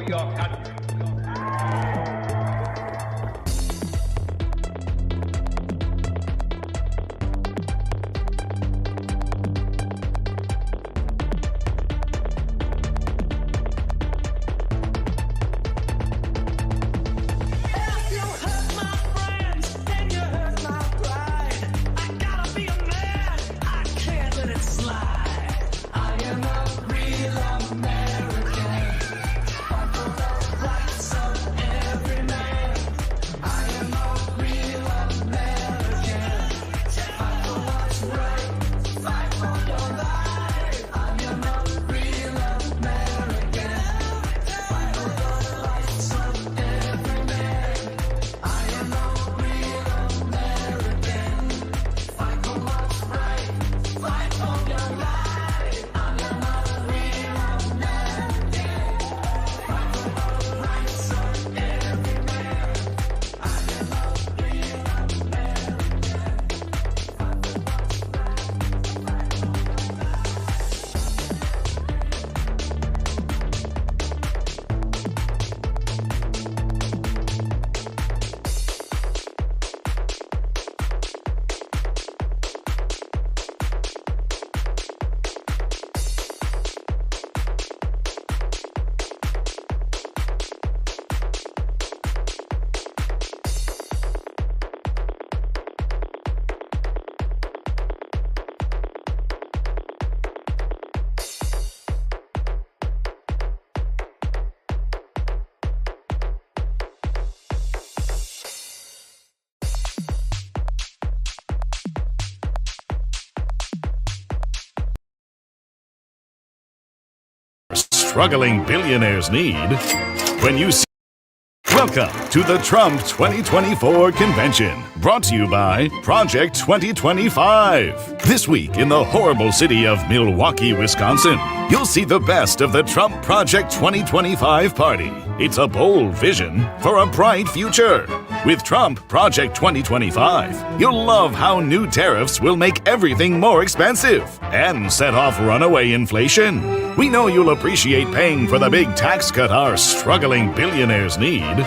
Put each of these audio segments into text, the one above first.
your country. Struggling billionaires need when you see. Welcome to the Trump 2024 convention, brought to you by Project 2025. This week in the horrible city of Milwaukee, Wisconsin, you'll see the best of the Trump Project 2025 party. It's a bold vision for a bright future. With Trump Project 2025, you'll love how new tariffs will make everything more expensive and set off runaway inflation. We know you'll appreciate paying for the big tax cut our struggling billionaires need.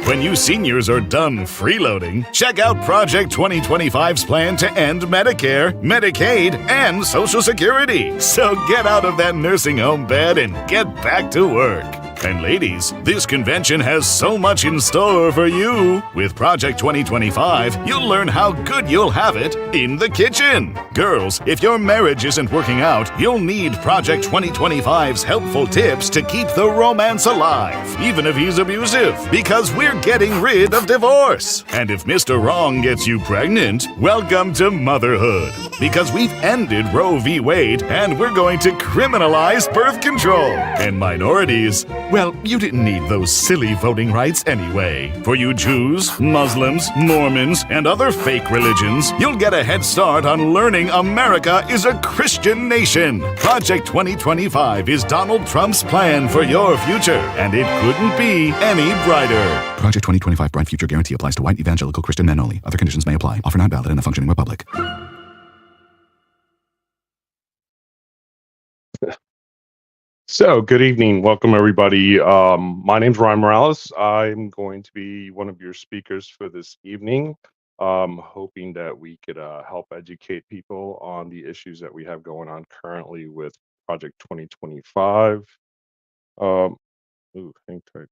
When you seniors are done freeloading, check out Project 2025's plan to end Medicare, Medicaid, and Social Security. So get out of that nursing home bed and get back to work. And ladies, this convention has so much in store for you. With Project 2025, you'll learn how good you'll have it in the kitchen. Girls, if your marriage isn't working out, you'll need Project 2025's helpful tips to keep the romance alive, even if he's abusive, because we're getting rid of divorce. And if Mr. Wrong gets you pregnant, welcome to motherhood, because we've ended Roe v. Wade and we're going to criminalize birth control. And minorities, well, you didn't need those silly voting rights anyway. For you Jews, Muslims, Mormons, and other fake religions, you'll get a head start on learning America is a Christian nation. Project 2025 is Donald Trump's plan for your future, and it couldn't be any brighter. Project 2025 Bright Future Guarantee applies to white evangelical Christian men only. Other conditions may apply. Offer not valid in a functioning republic. So, good evening. Welcome, everybody. My name's Ryan Morales. I'm going to be one of your speakers for this evening. Hoping that we could help educate people on the issues that we have going on currently with Project 2025. Hang tight.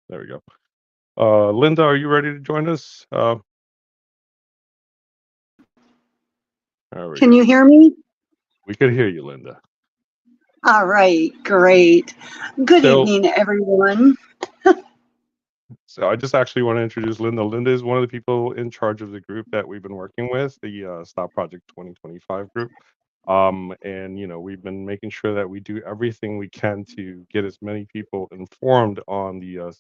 There we go. Linda, are you ready to join us? Can you hear me? We could hear you, Linda. All right, great. Good evening, everyone. So I just actually want to introduce Linda. Linda is one of the people in charge of the group that we've been working with, the Stop Project 2025 group. And we've been making sure that we do everything we can to get as many people informed on the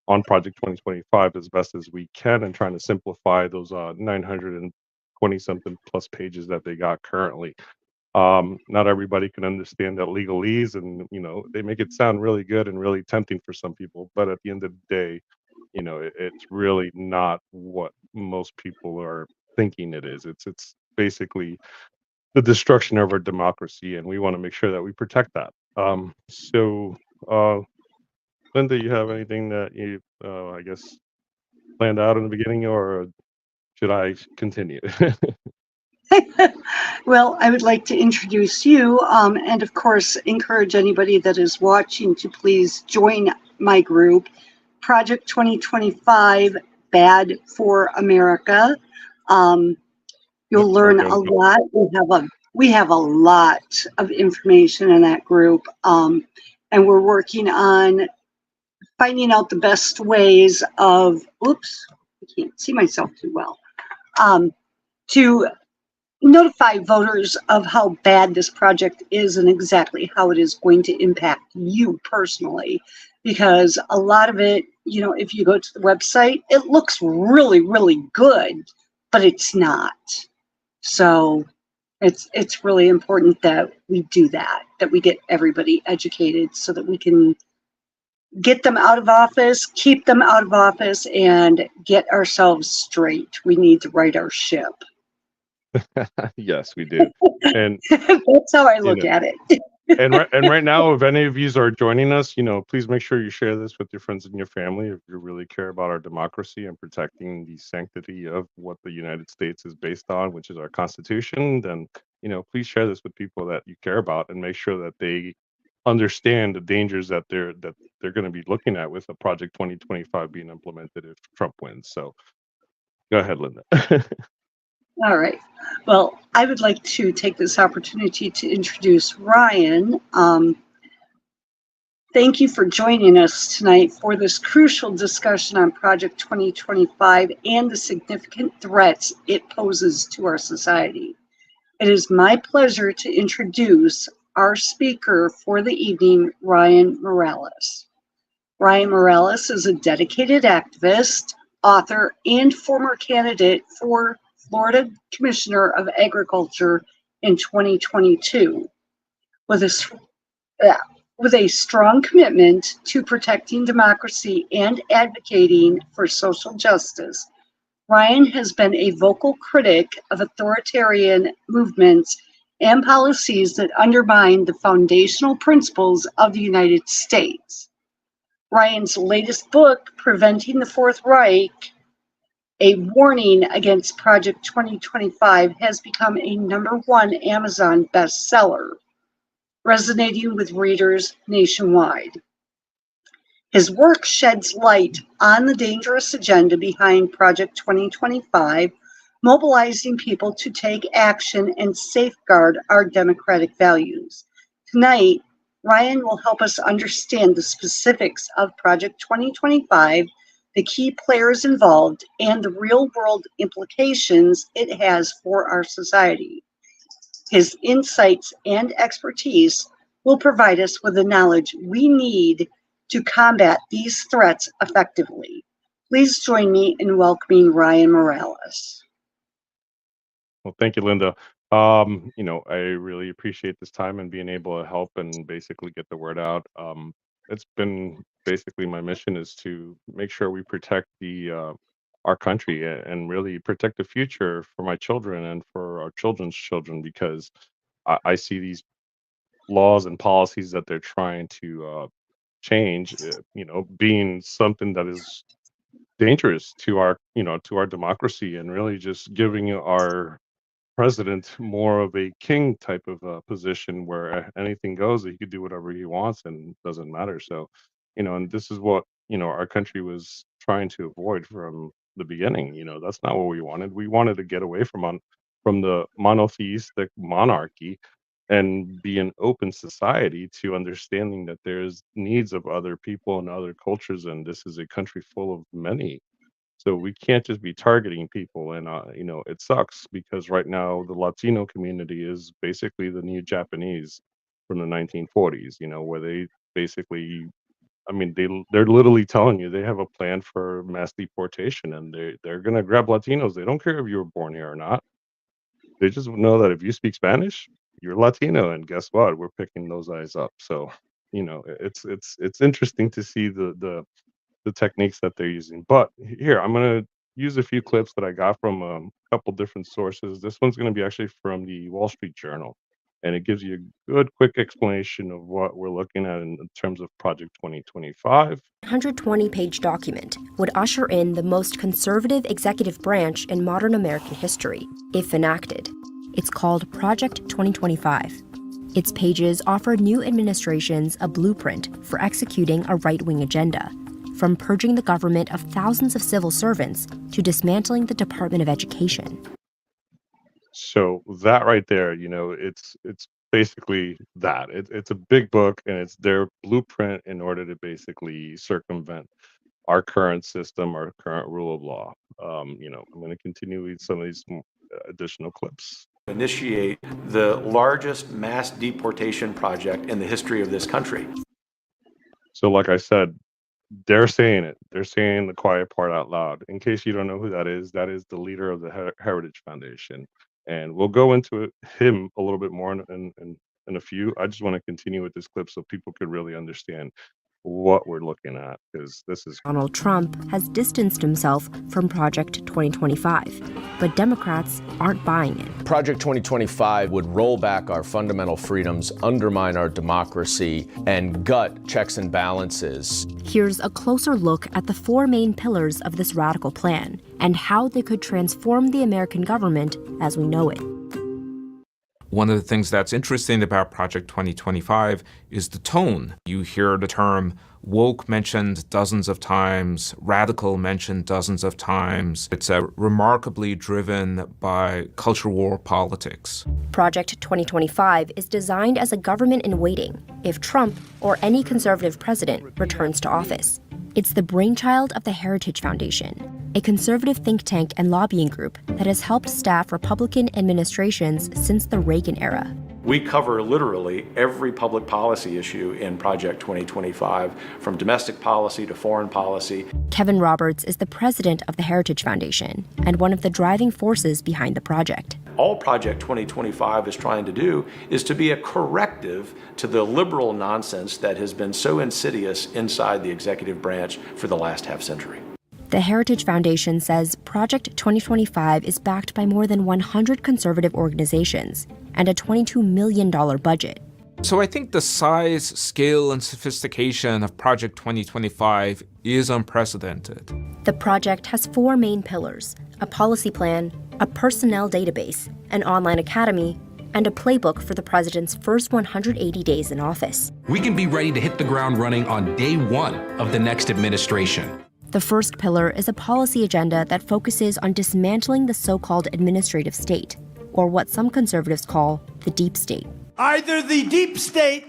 on Project 2025 as best as we can, and trying to simplify those 920 something plus pages that they got currently. Not everybody can understand that legalese, and they make it sound really good and really tempting for some people, but at the end of the day, it's really not what most people are thinking it is. It's basically the destruction of our democracy, and we want to make sure that we protect that. So Linda, you have anything that you, I guess, planned out in the beginning, or should I continue? Well, I would like to introduce you, and of course, encourage anybody that is watching to please join my group, Project 2025 Bad for America. Um, Yep, you'll I'll learn go a and join. lot. We have a lot of information in that group, and we're working on finding out the best ways of. Oops, I can't see myself too well. To notify voters of how bad this project is and exactly how it is going to impact you personally. Because a lot of it, if you go to the website, it looks really, really good, but it's not. So it's really important that we do that we get everybody educated so that we can get them out of office, keep them out of office, and get ourselves straight. We need to right our ship. Yes, we do. And That's how I you look know, at it. and right now, if any of you are joining us, please make sure you share this with your friends and your family if you really care about our democracy and protecting the sanctity of what the United States is based on, which is our Constitution. Then, please share this with people that you care about and make sure that they understand the dangers that they're going to be looking at with a Project 2025 being implemented if Trump wins. So go ahead, Linda. All right. Well, I would like to take this opportunity to introduce Ryan. Thank you for joining us tonight for this crucial discussion on Project 2025 and the significant threats it poses to our society. It is my pleasure to introduce our speaker for the evening, Ryan Morales. Ryan Morales is a dedicated activist, author, and former candidate for Florida Commissioner of Agriculture in 2022. With a, with a strong commitment to protecting democracy and advocating for social justice, Ryan has been a vocal critic of authoritarian movements and policies that undermine the foundational principles of the United States. Ryan's latest book, Preventing the Fourth Reich, a warning against Project 2025, has become a #1 Amazon bestseller, resonating with readers nationwide. His work sheds light on the dangerous agenda behind Project 2025, mobilizing people to take action and safeguard our democratic values. Tonight, Ryan will help us understand the specifics of Project 2025, the key players involved, and the real-world implications it has for our society. His insights and expertise will provide us with the knowledge we need to combat these threats effectively. Please join me in welcoming Ryan Morales. Well, thank you, Linda. I really appreciate this time and being able to help and basically get the word out. It's been basically my mission is to make sure we protect the our country and really protect the future for my children and for our children's children because I see these laws and policies that they're trying to change, being something that is dangerous to our democracy and really just giving our president more of a king type of position where anything goes. He could do whatever he wants and it doesn't matter. So, and this is what our country was trying to avoid from the beginning. That's not what we wanted. We wanted to get away from the monotheistic monarchy and be an open society to understanding that there's needs of other people and other cultures, and this is a country full of many, so we can't just be targeting people. And it sucks because right now the Latino community is basically the new Japanese from the 1940s, where they basically, I mean, they're literally telling you they have a plan for mass deportation, and they're gonna grab Latinos. They don't care if you were born here or not. They just know that if you speak Spanish, you're Latino, and guess what? We're picking those guys up. So, it's interesting to see the techniques that they're using. But here, I'm gonna use a few clips that I got from a couple different sources. This one's gonna be actually from the Wall Street Journal. and it gives you a good, quick explanation of what we're looking at in terms of Project 2025. 120-page document would usher in the most conservative executive branch in modern American history, if enacted. It's called Project 2025. Its pages offer new administrations a blueprint for executing a right-wing agenda, from purging the government of thousands of civil servants to dismantling the Department of Education. So that right there, it's basically that. It's a big book, and it's their blueprint in order to basically circumvent our current system, our current rule of law. I'm going to continue with some of these additional clips. Initiate the largest mass deportation project in the history of this country. So, like I said, they're saying it. They're saying the quiet part out loud. In case you don't know who that is the leader of the Heritage Foundation. And we'll go into him a little bit more in a few. I just want to continue with this clip so people could really understand what we're looking at, because this is... Donald Trump has distanced himself from Project 2025, but Democrats aren't buying it. Project 2025 would roll back our fundamental freedoms, undermine our democracy, and gut checks and balances. Here's a closer look at the four main pillars of this radical plan and how they could transform the American government as we know it. One of the things that's interesting about Project 2025 is the tone. You hear the term woke mentioned dozens of times, radical mentioned dozens of times. It's remarkably driven by culture war politics. Project 2025 is designed as a government in waiting if Trump or any conservative president returns to office. It's the brainchild of the Heritage Foundation, a conservative think tank and lobbying group that has helped staff Republican administrations since the Reagan era. We cover literally every public policy issue in Project 2025, from domestic policy to foreign policy. Kevin Roberts is the president of the Heritage Foundation and one of the driving forces behind the project. All Project 2025 is trying to do is to be a corrective to the liberal nonsense that has been so insidious inside the executive branch for the last half century. The Heritage Foundation says Project 2025 is backed by more than 100 conservative organizations and a $22 million budget. So I think the size, scale, and sophistication of Project 2025 is unprecedented. The project has four main pillars: a policy plan, a personnel database, an online academy, and a playbook for the president's first 180 days in office. We can be ready to hit the ground running on day one of the next administration. The first pillar is a policy agenda that focuses on dismantling the so-called administrative state, or what some conservatives call the deep state. Either the deep state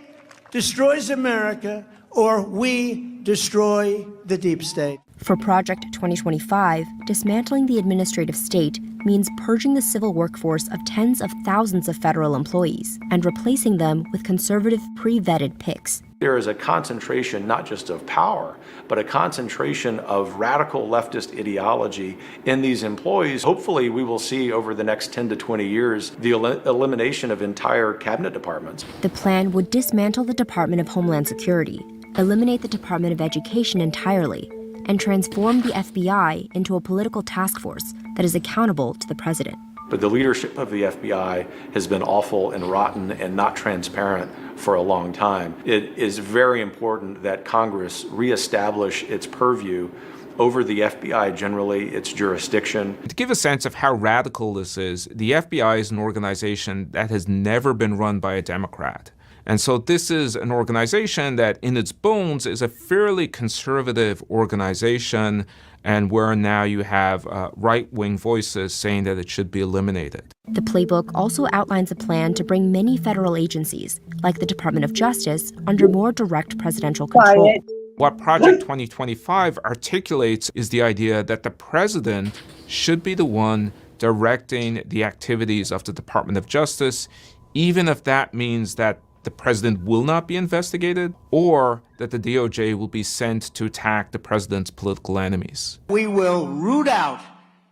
destroys America, or we destroy the deep state. For Project 2025, dismantling the administrative state means purging the civil workforce of tens of thousands of federal employees and replacing them with conservative, pre-vetted picks. There is a concentration not just of power, but a concentration of radical leftist ideology in these employees. Hopefully, we will see over the next 10 to 20 years the elimination of entire cabinet departments. The plan would dismantle the Department of Homeland Security, eliminate the Department of Education entirely, and transform the FBI into a political task force that is accountable to the president. But the leadership of the FBI has been awful and rotten and not transparent for a long time. It is very important that Congress reestablish its purview over the FBI generally, its jurisdiction. To give a sense of how radical this is, the FBI is an organization that has never been run by a Democrat. And so this is an organization that in its bones is a fairly conservative organization, and where now you have right-wing voices saying that it should be eliminated. The playbook also outlines a plan to bring many federal agencies, like the Department of Justice, under more direct presidential control. What Project 2025 articulates is the idea that the president should be the one directing the activities of the Department of Justice, even if that means that the president will not be investigated, or that the DOJ will be sent to attack the president's political enemies. We will root out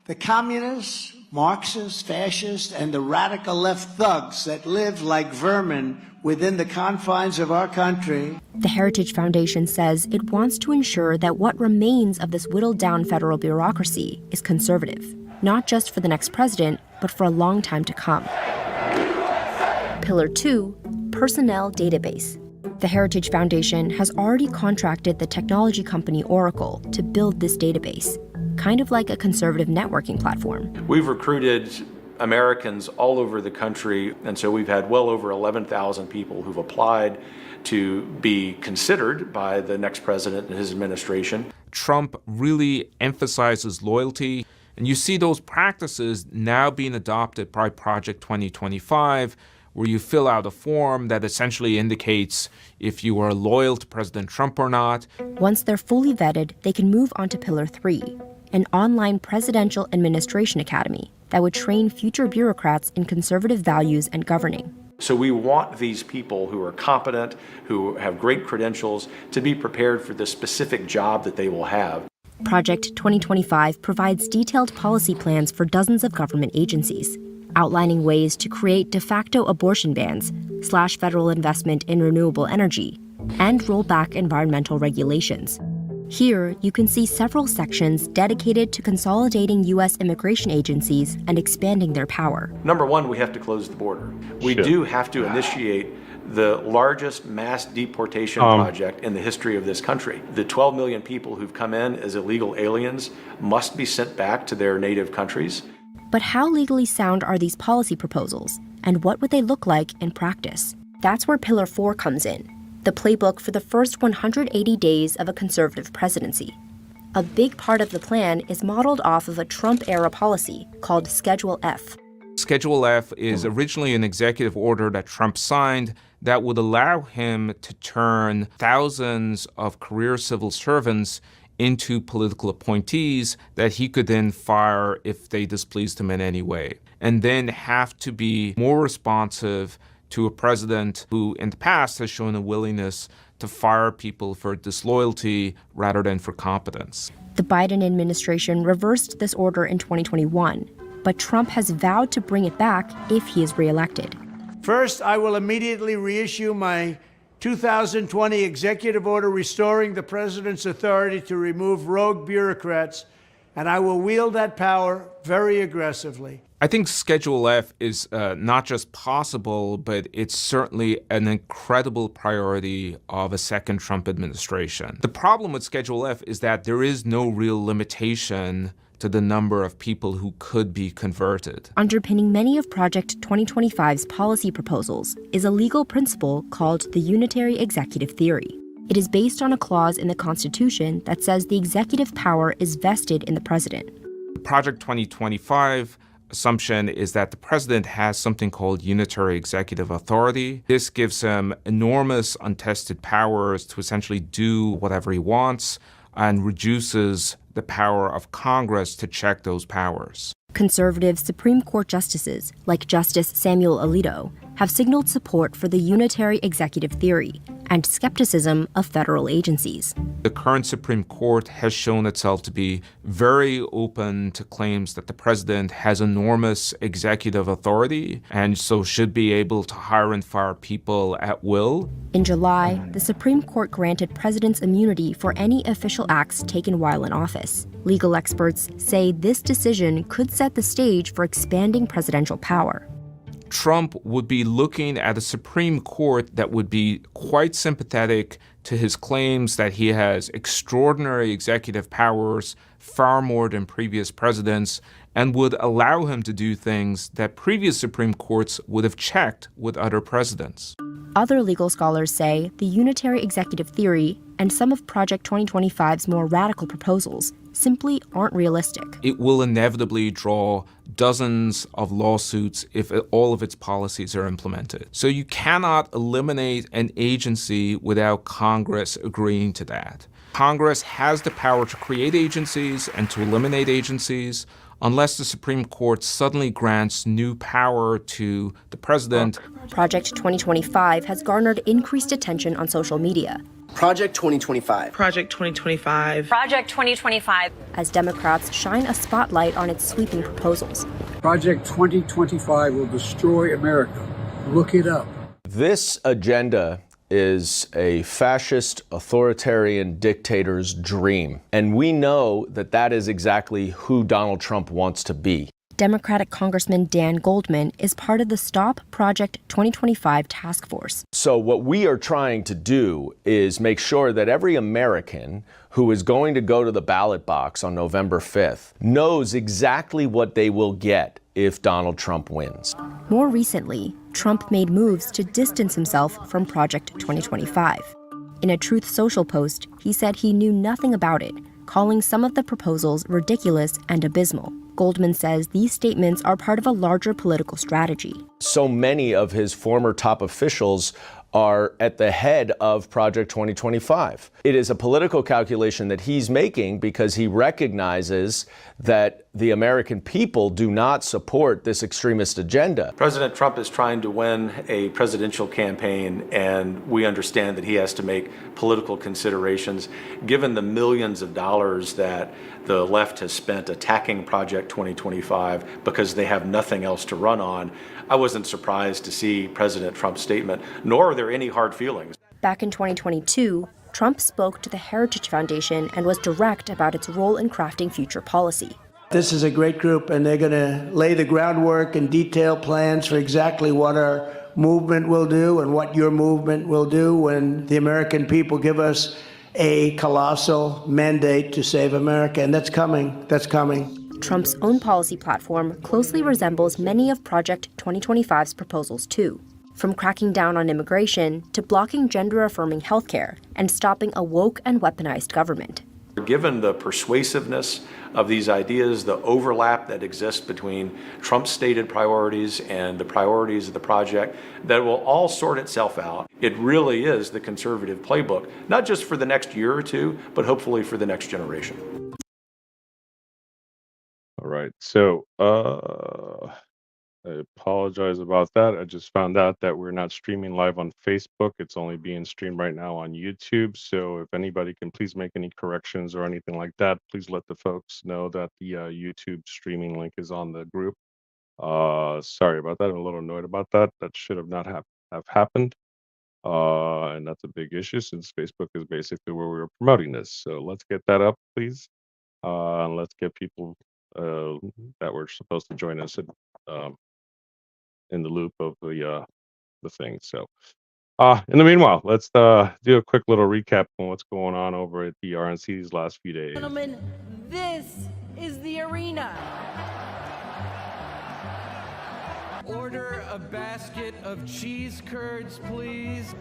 the communists, Marxists, fascists, and the radical left thugs that live like vermin within the confines of our country. The Heritage Foundation says it wants to ensure that what remains of this whittled-down federal bureaucracy is conservative, not just for the next president, but for a long time to come. Pillar 2, personnel database. The Heritage Foundation has already contracted the technology company Oracle to build this database, kind of like a conservative networking platform. We've recruited Americans all over the country, and so we've had well over 11,000 people who've applied to be considered by the next president and his administration. Trump really emphasizes loyalty, and you see those practices now being adopted by Project 2025, where you fill out a form that essentially indicates if you are loyal to President Trump or not. Once they're fully vetted, they can move on to Pillar 3, an online presidential administration academy that would train future bureaucrats in conservative values and governing. So we want these people who are competent, who have great credentials, to be prepared for the specific job that they will have. Project 2025 provides detailed policy plans for dozens of government agencies, outlining ways to create de facto abortion bans, slash federal investment in renewable energy, and roll back environmental regulations. Here, you can see several sections dedicated to consolidating U.S. immigration agencies and expanding their power. Number one, we have to close the border. We do have to initiate the largest mass deportation project in the history of this country. The 12 million people who've come in as illegal aliens must be sent back to their native countries. But how legally sound are these policy proposals, and what would they look like in practice? That's where Pillar 4 comes in, the playbook for the first 180 days of a conservative presidency. A big part of the plan is modeled off of a Trump-era policy called Schedule F. Schedule F is originally an executive order that Trump signed that would allow him to turn thousands of career civil servants into political appointees that he could then fire if they displeased him in any way, and then have to be more responsive to a president who in the past has shown a willingness to fire people for disloyalty rather than for competence. The Biden administration reversed this order in 2021, but Trump has vowed to bring it back if he is reelected. First, I will immediately reissue my 2020 executive order restoring the president's authority to remove rogue bureaucrats, and I will wield that power very aggressively. I think Schedule F is not just possible, but it's certainly an incredible priority of a second Trump administration. The problem with Schedule F is that there is no real limitation to the number of people who could be converted. Underpinning many of Project 2025's policy proposals is a legal principle called the unitary executive theory. It is based on a clause in the Constitution that says the executive power is vested in the president. Project 2025 assumption is that the president has something called unitary executive authority. This gives him enormous untested powers to essentially do whatever he wants and reduces the power of Congress to check those powers. Conservative Supreme Court justices, like Justice Samuel Alito, have signaled support for the unitary executive theory and skepticism of federal agencies. The current Supreme Court has shown itself to be very open to claims that the president has enormous executive authority and so should be able to hire and fire people at will. In July, the Supreme Court granted presidents immunity for any official acts taken while in office. Legal experts say this decision could set the stage for expanding presidential power. Trump would be looking at a Supreme Court that would be quite sympathetic to his claims that he has extraordinary executive powers, far more than previous presidents, and would allow him to do things that previous Supreme Courts would have checked with other presidents. Other legal scholars say the unitary executive theory and some of Project 2025's more radical proposals simply aren't realistic. It will inevitably draw dozens of lawsuits if all of its policies are implemented. So you cannot eliminate an agency without Congress agreeing to that. Congress has the power to create agencies and to eliminate agencies unless the Supreme Court suddenly grants new power to the president. Project 2025 has garnered increased attention on social media. Project 2025. Project 2025. Project 2025. As Democrats shine a spotlight on its sweeping proposals. Project 2025 will destroy America. Look it up. This agenda is a fascist authoritarian dictator's dream. And we know that that is exactly who Donald Trump wants to be. Democratic Congressman Dan Goldman is part of the Stop Project 2025 task force. So what we are trying to do is make sure that every American who is going to go to the ballot box on November 5th knows exactly what they will get if Donald Trump wins. More recently, Trump made moves to distance himself from Project 2025. In a Truth Social post, he said he knew nothing about it, calling some of the proposals ridiculous and abysmal. Goldman says these statements are part of a larger political strategy. So many of his former top officials are at the head of Project 2025. It is a political calculation that he's making because he recognizes that the American people do not support this extremist agenda. President Trump is trying to win a presidential campaign, and we understand that he has to make political considerations. Given the millions of dollars that the left has spent attacking Project 2025 because they have nothing else to run on, I wasn't surprised to see President Trump's statement, nor are there any hard feelings. Back in 2022, Trump spoke to the Heritage Foundation and was direct about its role in crafting future policy. This is a great group, and they're going to lay the groundwork and detail plans for exactly what our movement will do and what your movement will do when the American people give us a colossal mandate to save America. And that's coming. That's coming. Trump's own policy platform closely resembles many of Project 2025's proposals, too. From cracking down on immigration to blocking gender-affirming healthcare and stopping a woke and weaponized government. Given the persuasiveness of these ideas, the overlap that exists between Trump's stated priorities and the priorities of the project, that will all sort itself out. It really is the conservative playbook, not just for the next year or two, but hopefully for the next generation. All right. So I apologize about that. I just found out that we're not streaming live on Facebook. It's only being streamed right now on YouTube. So if anybody can please make any corrections or anything like that, please let the folks know that the YouTube streaming link is on the group. Sorry about that. I'm a little annoyed about that. That should have not have happened. And that's a big issue since Facebook is basically where we were promoting this. So let's get that up, please. And let's get people that were supposed to join us in the loop of the thing. So in the meanwhile, let's do a quick little recap on what's going on over at the RNC these last few days. Gentlemen, this is the arena. Order a basket of cheese curds, please.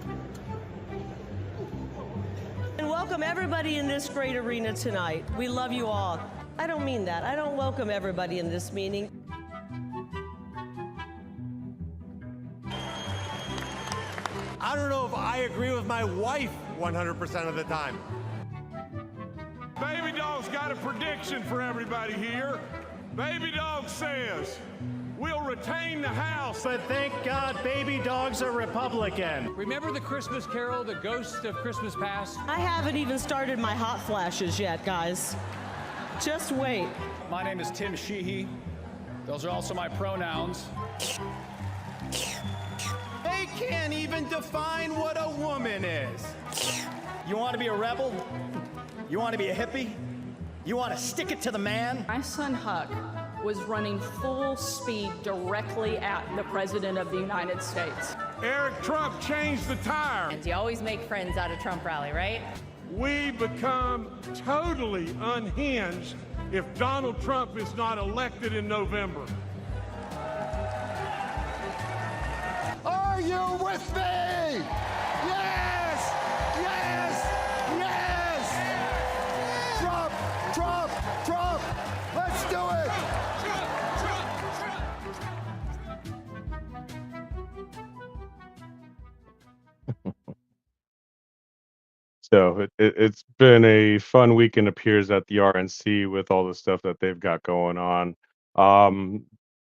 And welcome everybody in this great arena tonight. We love you all. I don't mean that. I don't welcome everybody in this meeting. I don't know if I agree with my wife 100% of the time. Baby Dog's got a prediction for everybody here. Baby Dog says we'll retain the House. But thank God Baby Dog's a Republican. Remember the Christmas Carol, The Ghost of Christmas Past? I haven't even started my hot flashes yet, guys. Just wait. My name is Tim Sheehy. Those are also my pronouns. They can't even define what a woman is. You want to be a rebel? You want to be a hippie? You want to stick it to the man? My son Huck was running full speed directly at the President of the United States. Eric Trump changed the tire. And you always make friends out of Trump rally, right? We become totally unhinged if Donald Trump is not elected in November. Are you with me? Yes! Yes! Yes! Trump! Trump! Trump! Let's do it! So it's been a fun week, and appears at the RNC with all the stuff that they've got going on.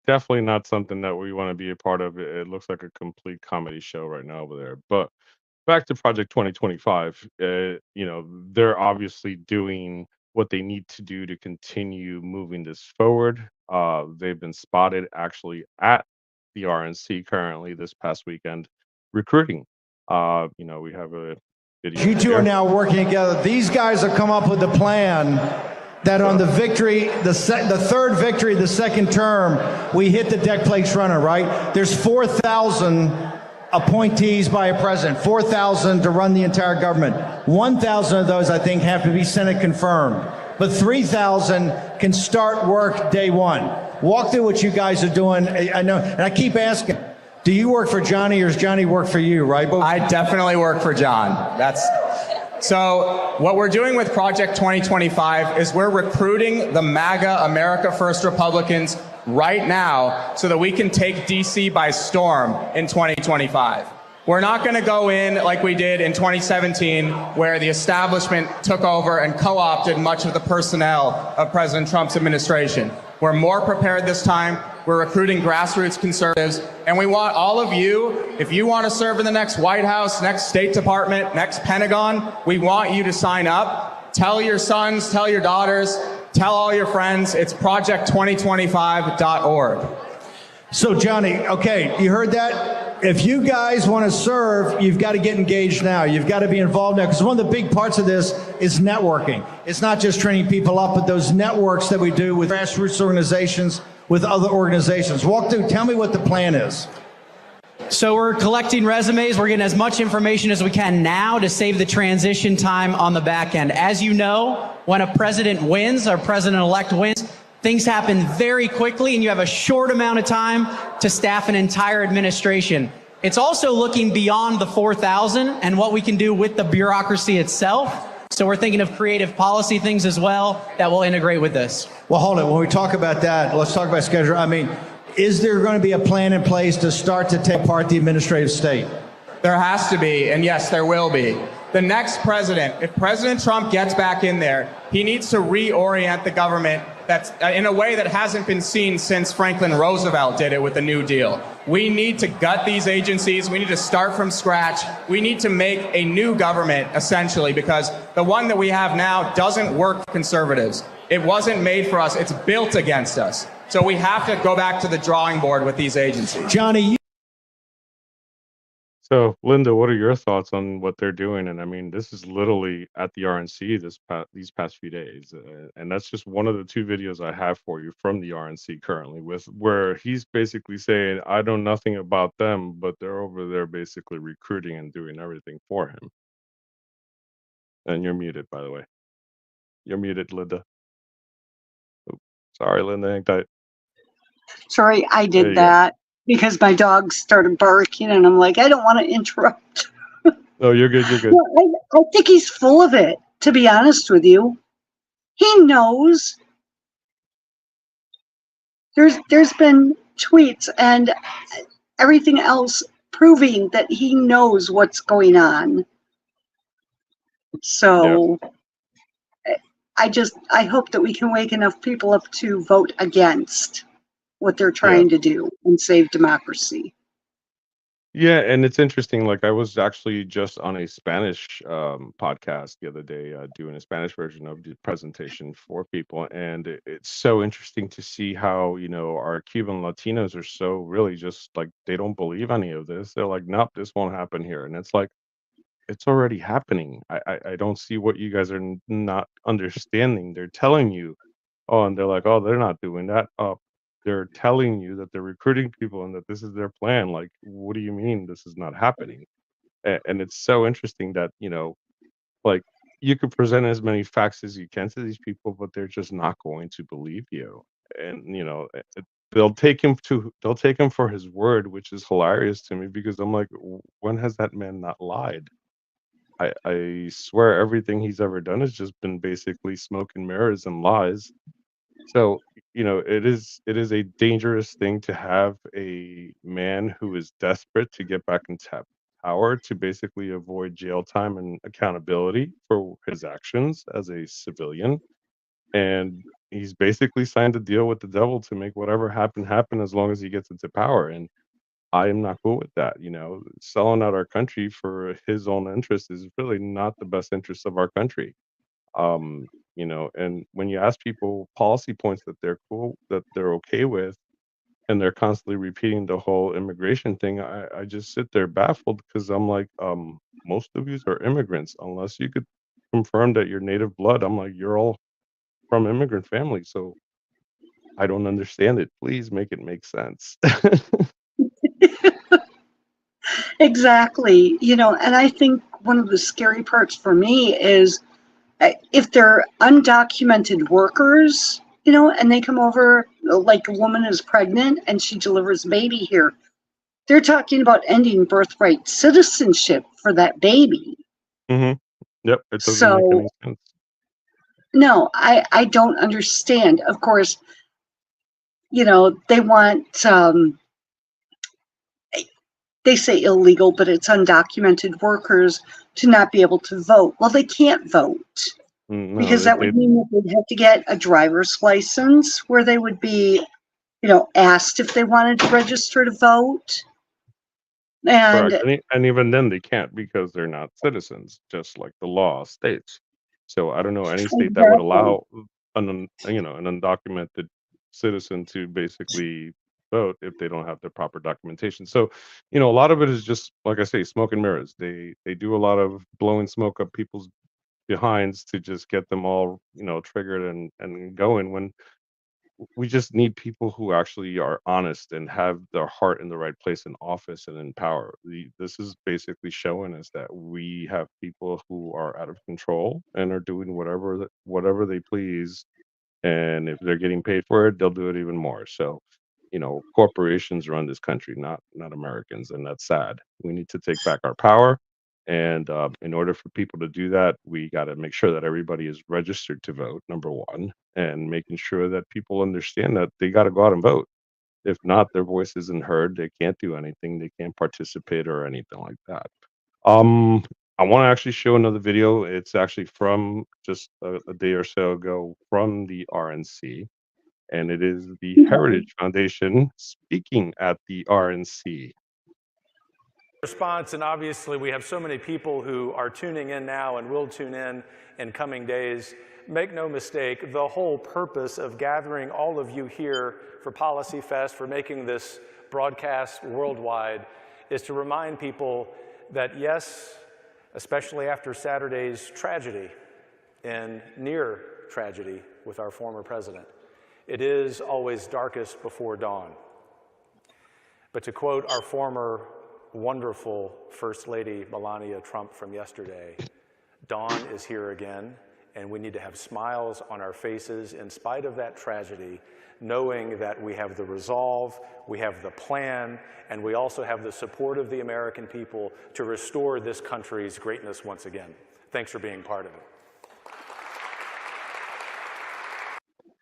Definitely not something that we want to be a part of. It looks like a complete comedy show right now over there. But back to Project 2025, they're obviously doing what they need to do to continue moving this forward. They've been spotted actually at the RNC currently this past weekend recruiting. We have a video. You two are now working together. These guys have come up with a plan that on the victory, the third victory of the second term, we hit the deck plates runner, right? There's 4,000 appointees by a president, 4,000 to run the entire government. 1,000 of those, I think, have to be Senate confirmed. But 3,000 can start work day one. Walk through what you guys are doing. I know, and I keep asking, do you work for Johnny or does Johnny work for you, right? I definitely work for John. So what we're doing with Project 2025 is we're recruiting the MAGA America First Republicans right now so that we can take DC by storm in 2025. We're not going to go in like we did in 2017, where the establishment took over and co-opted much of the personnel of President Trump's administration. We're more prepared this time. We're recruiting grassroots conservatives, and we want all of you, if you want to serve in the next White House, next State Department, next Pentagon, we want you to sign up. Tell your sons, tell your daughters, tell all your friends. It's project2025.org. So, Johnny, okay, you heard that? If you guys want to serve, you've got to get engaged now. You've got to be involved now, because one of the big parts of this is networking. It's not just training people up, but those networks that we do with grassroots organizations, with other organizations. Walk through, tell me what the plan is. So we're collecting resumes. We're getting as much information as we can now to save the transition time on the back end. As you know, when a president wins, or president-elect wins, things happen very quickly, and you have a short amount of time to staff an entire administration. It's also looking beyond the 4,000 and what we can do with the bureaucracy itself. So we're thinking of creative policy things as well that will integrate with this. Well, hold it. When we talk about that, let's talk about schedule. I mean, is there going to be a plan in place to start to take apart the administrative state? There has to be, and yes, there will be. The next president, if President Trump gets back in there, he needs to reorient the government that's in a way that hasn't been seen since Franklin Roosevelt did it with the New Deal. We need to gut these agencies. We need to start from scratch. We need to make a new government, essentially, because the one that we have now doesn't work for conservatives. It wasn't made for us. It's built against us. So we have to go back to the drawing board with these agencies. Johnny, So, Linda, what are your thoughts on what they're doing? And I mean, this is literally at the RNC these past few days, and that's just one of the two videos I have for you from the RNC currently, with where he's basically saying, "I know nothing about them, but they're over there basically recruiting and doing everything for him." And you're muted, by the way. You're muted, Linda. Oop, sorry, Linda. Hang tight. Sorry, I There did you go. that because my dog started barking, and I'm like, I don't want to interrupt. No, you're good. You're good. Well, I think he's full of it, to be honest with you. He knows. There's been tweets and everything else proving that he knows what's going on. So I hope that we can wake enough people up to vote against what they're trying to do and save democracy. Yeah, and it's interesting. Like, I was actually just on a Spanish podcast the other day, doing a Spanish version of the presentation for people, and it's so interesting to see how our Cuban Latinos are so really just like they don't believe any of this. They're like, nope, this won't happen here, and it's like it's already happening. I don't see what you guys are not understanding. They're telling you, oh, and they're like, oh, they're not doing that. They're telling you that they're recruiting people and that this is their plan. Like, what do you mean this is not happening? And it's so interesting that, like you could present as many facts as you can to these people, but they're just not going to believe you. And, they'll take him for his word, which is hilarious to me because I'm like, when has that man not lied? I swear everything he's ever done has just been basically smoke and mirrors and lies. So, it is a dangerous thing to have a man who is desperate to get back into power to basically avoid jail time and accountability for his actions as a civilian. And he's basically signed a deal with the devil to make whatever happen as long as he gets into power. And I am not cool with that. Selling out our country for his own interest is really not the best interest of our country. And when you ask people policy points that they're cool, that they're okay with, and they're constantly repeating the whole immigration thing, I just sit there baffled because I'm like, most of you are immigrants, unless you could confirm that you're native blood. I'm like, you're all from immigrant families. So I don't understand it. Please make it make sense. Exactly. And I think one of the scary parts for me is if they're undocumented workers, and they come over, like a woman is pregnant and she delivers a baby here, they're talking about ending birthright citizenship for that baby. Yep, it doesn't make So, any sense. no, I don't understand. Of course, they want, they say illegal, but it's undocumented workers to not be able to vote. Well, they can't vote No, because that would mean that they'd have to get a driver's license where they would be, asked if they wanted to register to vote. correct. And And even then they can't because they're not citizens, just like the law states. So I don't know any state that would exactly. allow an undocumented citizen to basically vote if they don't have the proper documentation. So, a lot of it is just like I say, smoke and mirrors. They do a lot of blowing smoke up people's behinds to just get them all, triggered and going when we just need people who actually are honest and have their heart in the right place in office and in power. This is basically showing us that we have people who are out of control and are doing whatever they please, and if they're getting paid for it, they'll do it even more. So, corporations run this country, not Americans, and that's sad. We need to take back our power, and in order for people to do that, we got to make sure that everybody is registered to vote. Number one, and making sure that people understand that they got to go out and vote. If not, their voice isn't heard. They can't do anything. They can't participate or anything like that. Um, I want to actually show another video. It's actually from just a day or so ago from the RNC, and it is the Heritage Foundation speaking at the RNC. Response, and obviously we have so many people who are tuning in now and will tune in coming days. Make no mistake, the whole purpose of gathering all of you here for Policy Fest, for making this broadcast worldwide, is to remind people that yes, especially after Saturday's tragedy and near tragedy with our former president, it is always darkest before dawn. But to quote our former wonderful First Lady Melania Trump from yesterday, dawn is here again, and we need to have smiles on our faces in spite of that tragedy, knowing that we have the resolve, we have the plan, and we also have the support of the American people to restore this country's greatness once again. Thanks for being part of it.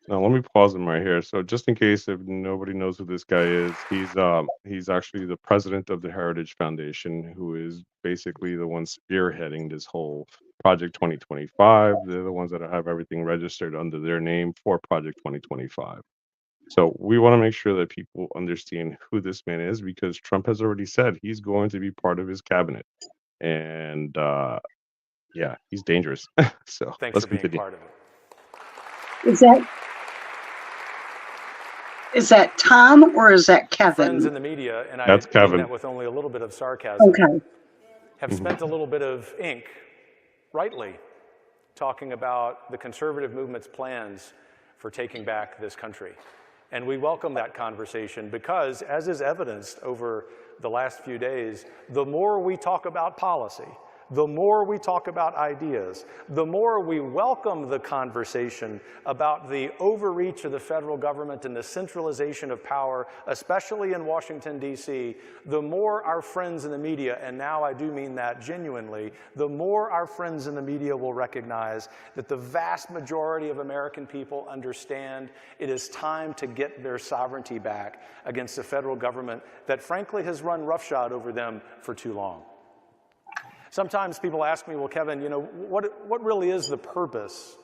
Now let me pause him right here. So just in case if nobody knows who this guy is, he's actually the president of the Heritage Foundation, who is basically the one spearheading this whole Project 2025. They're the ones that have everything registered under their name for Project 2025. So we want to make sure that people understand who this man is, because Trump has already said he's going to be part of his cabinet. And yeah, he's dangerous. So Thanks let's for being continue. part of it. Is that Tom or is that Kevin? Friends in the media, and That's I Kevin. mean that with only a little bit of sarcasm, Okay. have spent a little bit of ink, rightly, talking about the conservative movement's plans for taking back this country. And we welcome that conversation because, as is evidenced over the last few days, the more we talk about policy, the more we talk about ideas, the more we welcome the conversation about the overreach of the federal government and the centralization of power, especially in Washington, D.C., the more our friends in the media, and now I do mean that genuinely, the more our friends in the media will recognize that the vast majority of American people understand it is time to get their sovereignty back against a federal government that frankly has run roughshod over them for too long. Sometimes people ask me, well, Kevin, what really is the purpose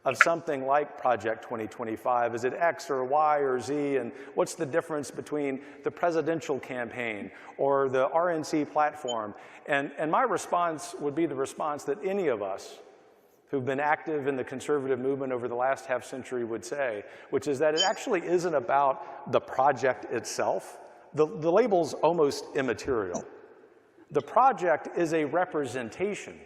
of something like Project 2025? Is it X or Y or Z? And what's the difference between the presidential campaign or the RNC platform? And my response would be the response that any of us who've been active in the conservative movement over the last half century would say, which is that it actually isn't about the project itself. The label's almost immaterial. The project is a representation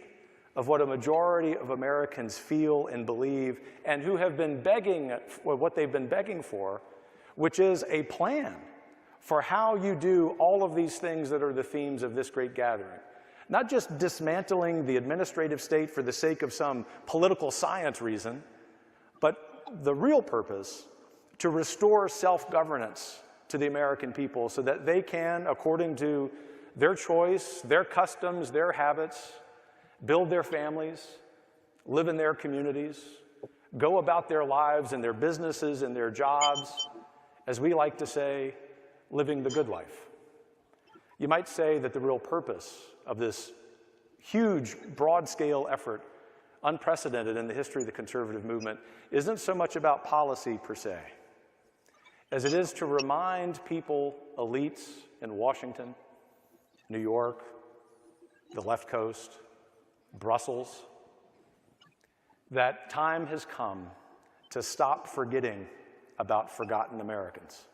of what a majority of Americans feel and believe, and who have been begging for what they've been begging for, which is a plan for how you do all of these things that are the themes of this great gathering. Not just dismantling the administrative state for the sake of some political science reason, but the real purpose to restore self-governance to the American people so that they can, according to their choice, their customs, their habits, build their families, live in their communities, go about their lives and their businesses and their jobs, as we like to say, living the good life. You might say that the real purpose of this huge, broad-scale effort, unprecedented in the history of the conservative movement, isn't so much about policy per se, as it is to remind people, elites in Washington, New York, the left coast, Brussels, that time has come to stop forgetting about forgotten Americans.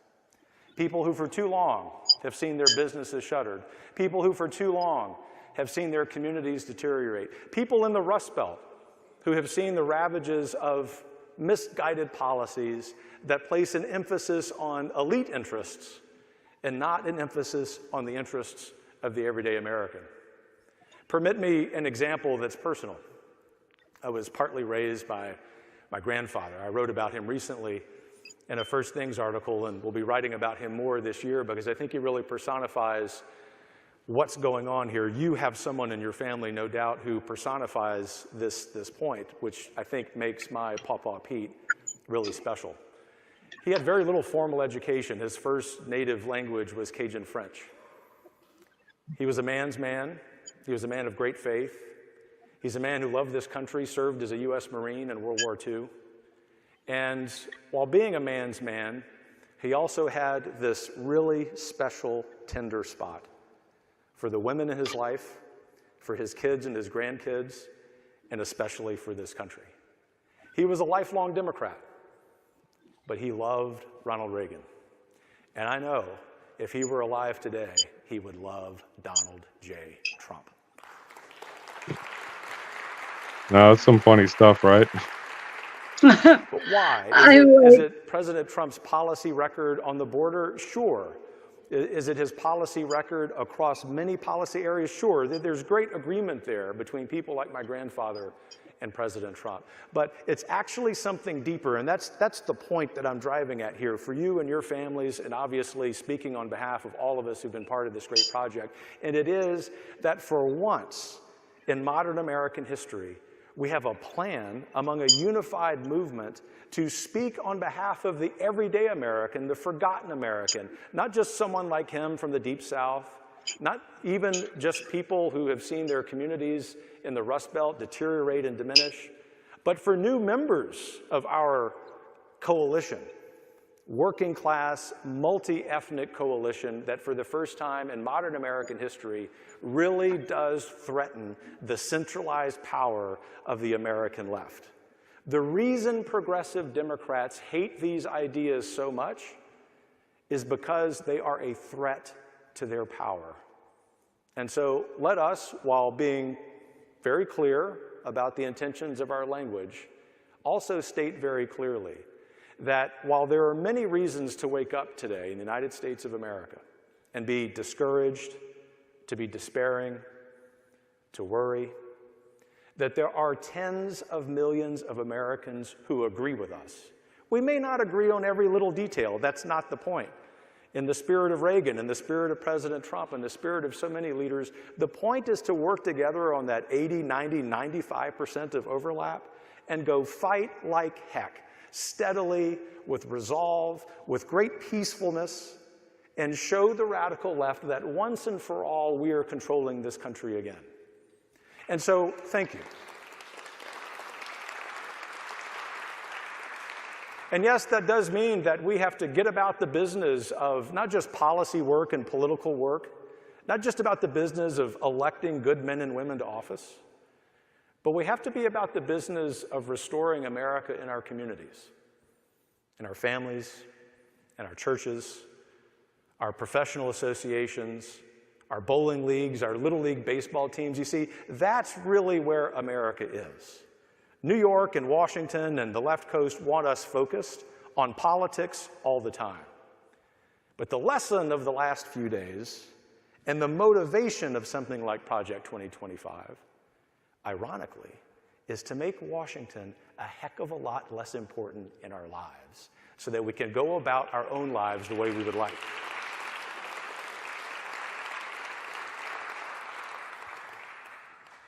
People who for too long have seen their businesses shuttered. People who for too long have seen their communities deteriorate. People in the Rust Belt who have seen the ravages of misguided policies that place an emphasis on elite interests and not an emphasis on the interests of the everyday American. Permit me an example that's personal. I was partly raised by my grandfather. I wrote about him recently in a First Things article, and we'll be writing about him more this year because I think he really personifies what's going on here. You have someone in your family, no doubt, who personifies this point, which I think makes my Pawpaw Pete really special. He had very little formal education. His first native language was Cajun French. He was a man's man. He was a man of great faith. He's a man who loved this country, served as a U.S. Marine in World War II. And while being a man's man, he also had this really special, tender spot for the women in his life, for his kids and his grandkids, and especially for this country. He was a lifelong Democrat, but he loved Ronald Reagan. And I know if he were alive today, he would love Donald J. Trump. No, that's some funny stuff, right? But why? Is it President Trump's policy record on the border? Sure. Is it his policy record across many policy areas? Sure. There's great agreement there between people like my grandfather and President Trump. But it's actually something deeper, and that's the point that I'm driving at here for you and your families, and obviously speaking on behalf of all of us who've been part of this great project. And it is that for once in modern American history, we have a plan among a unified movement to speak on behalf of the everyday American, the forgotten American, not just someone like him from the Deep South, not even just people who have seen their communities in the Rust Belt deteriorate and diminish, but for new members of our coalition, working class, multi-ethnic coalition that for the first time in modern American history really does threaten the centralized power of the American left. The reason progressive Democrats hate these ideas so much is because they are a threat to their power. And so let us, while being very clear about the intentions of our language, also state very clearly that while there are many reasons to wake up today in the United States of America and be discouraged, to be despairing, to worry, that there are tens of millions of Americans who agree with us. We may not agree on every little detail. That's not the point. In the spirit of Reagan, in the spirit of President Trump, in the spirit of so many leaders, the point is to work together on that 80, 90, 95% of overlap and go fight like heck, steadily, with resolve, with great peacefulness, and show the radical left that once and for all we are controlling this country again. And so, thank you. And yes, that does mean that we have to get about the business of not just policy work and political work, not just about the business of electing good men and women to office, but we have to be about the business of restoring America in our communities, in our families, in our churches, our professional associations, our bowling leagues, our Little League baseball teams. You see, that's really where America is. New York and Washington and the left coast want us focused on politics all the time. But the lesson of the last few days and the motivation of something like Project 2025, ironically, is to make Washington a heck of a lot less important in our lives so that we can go about our own lives the way we would like.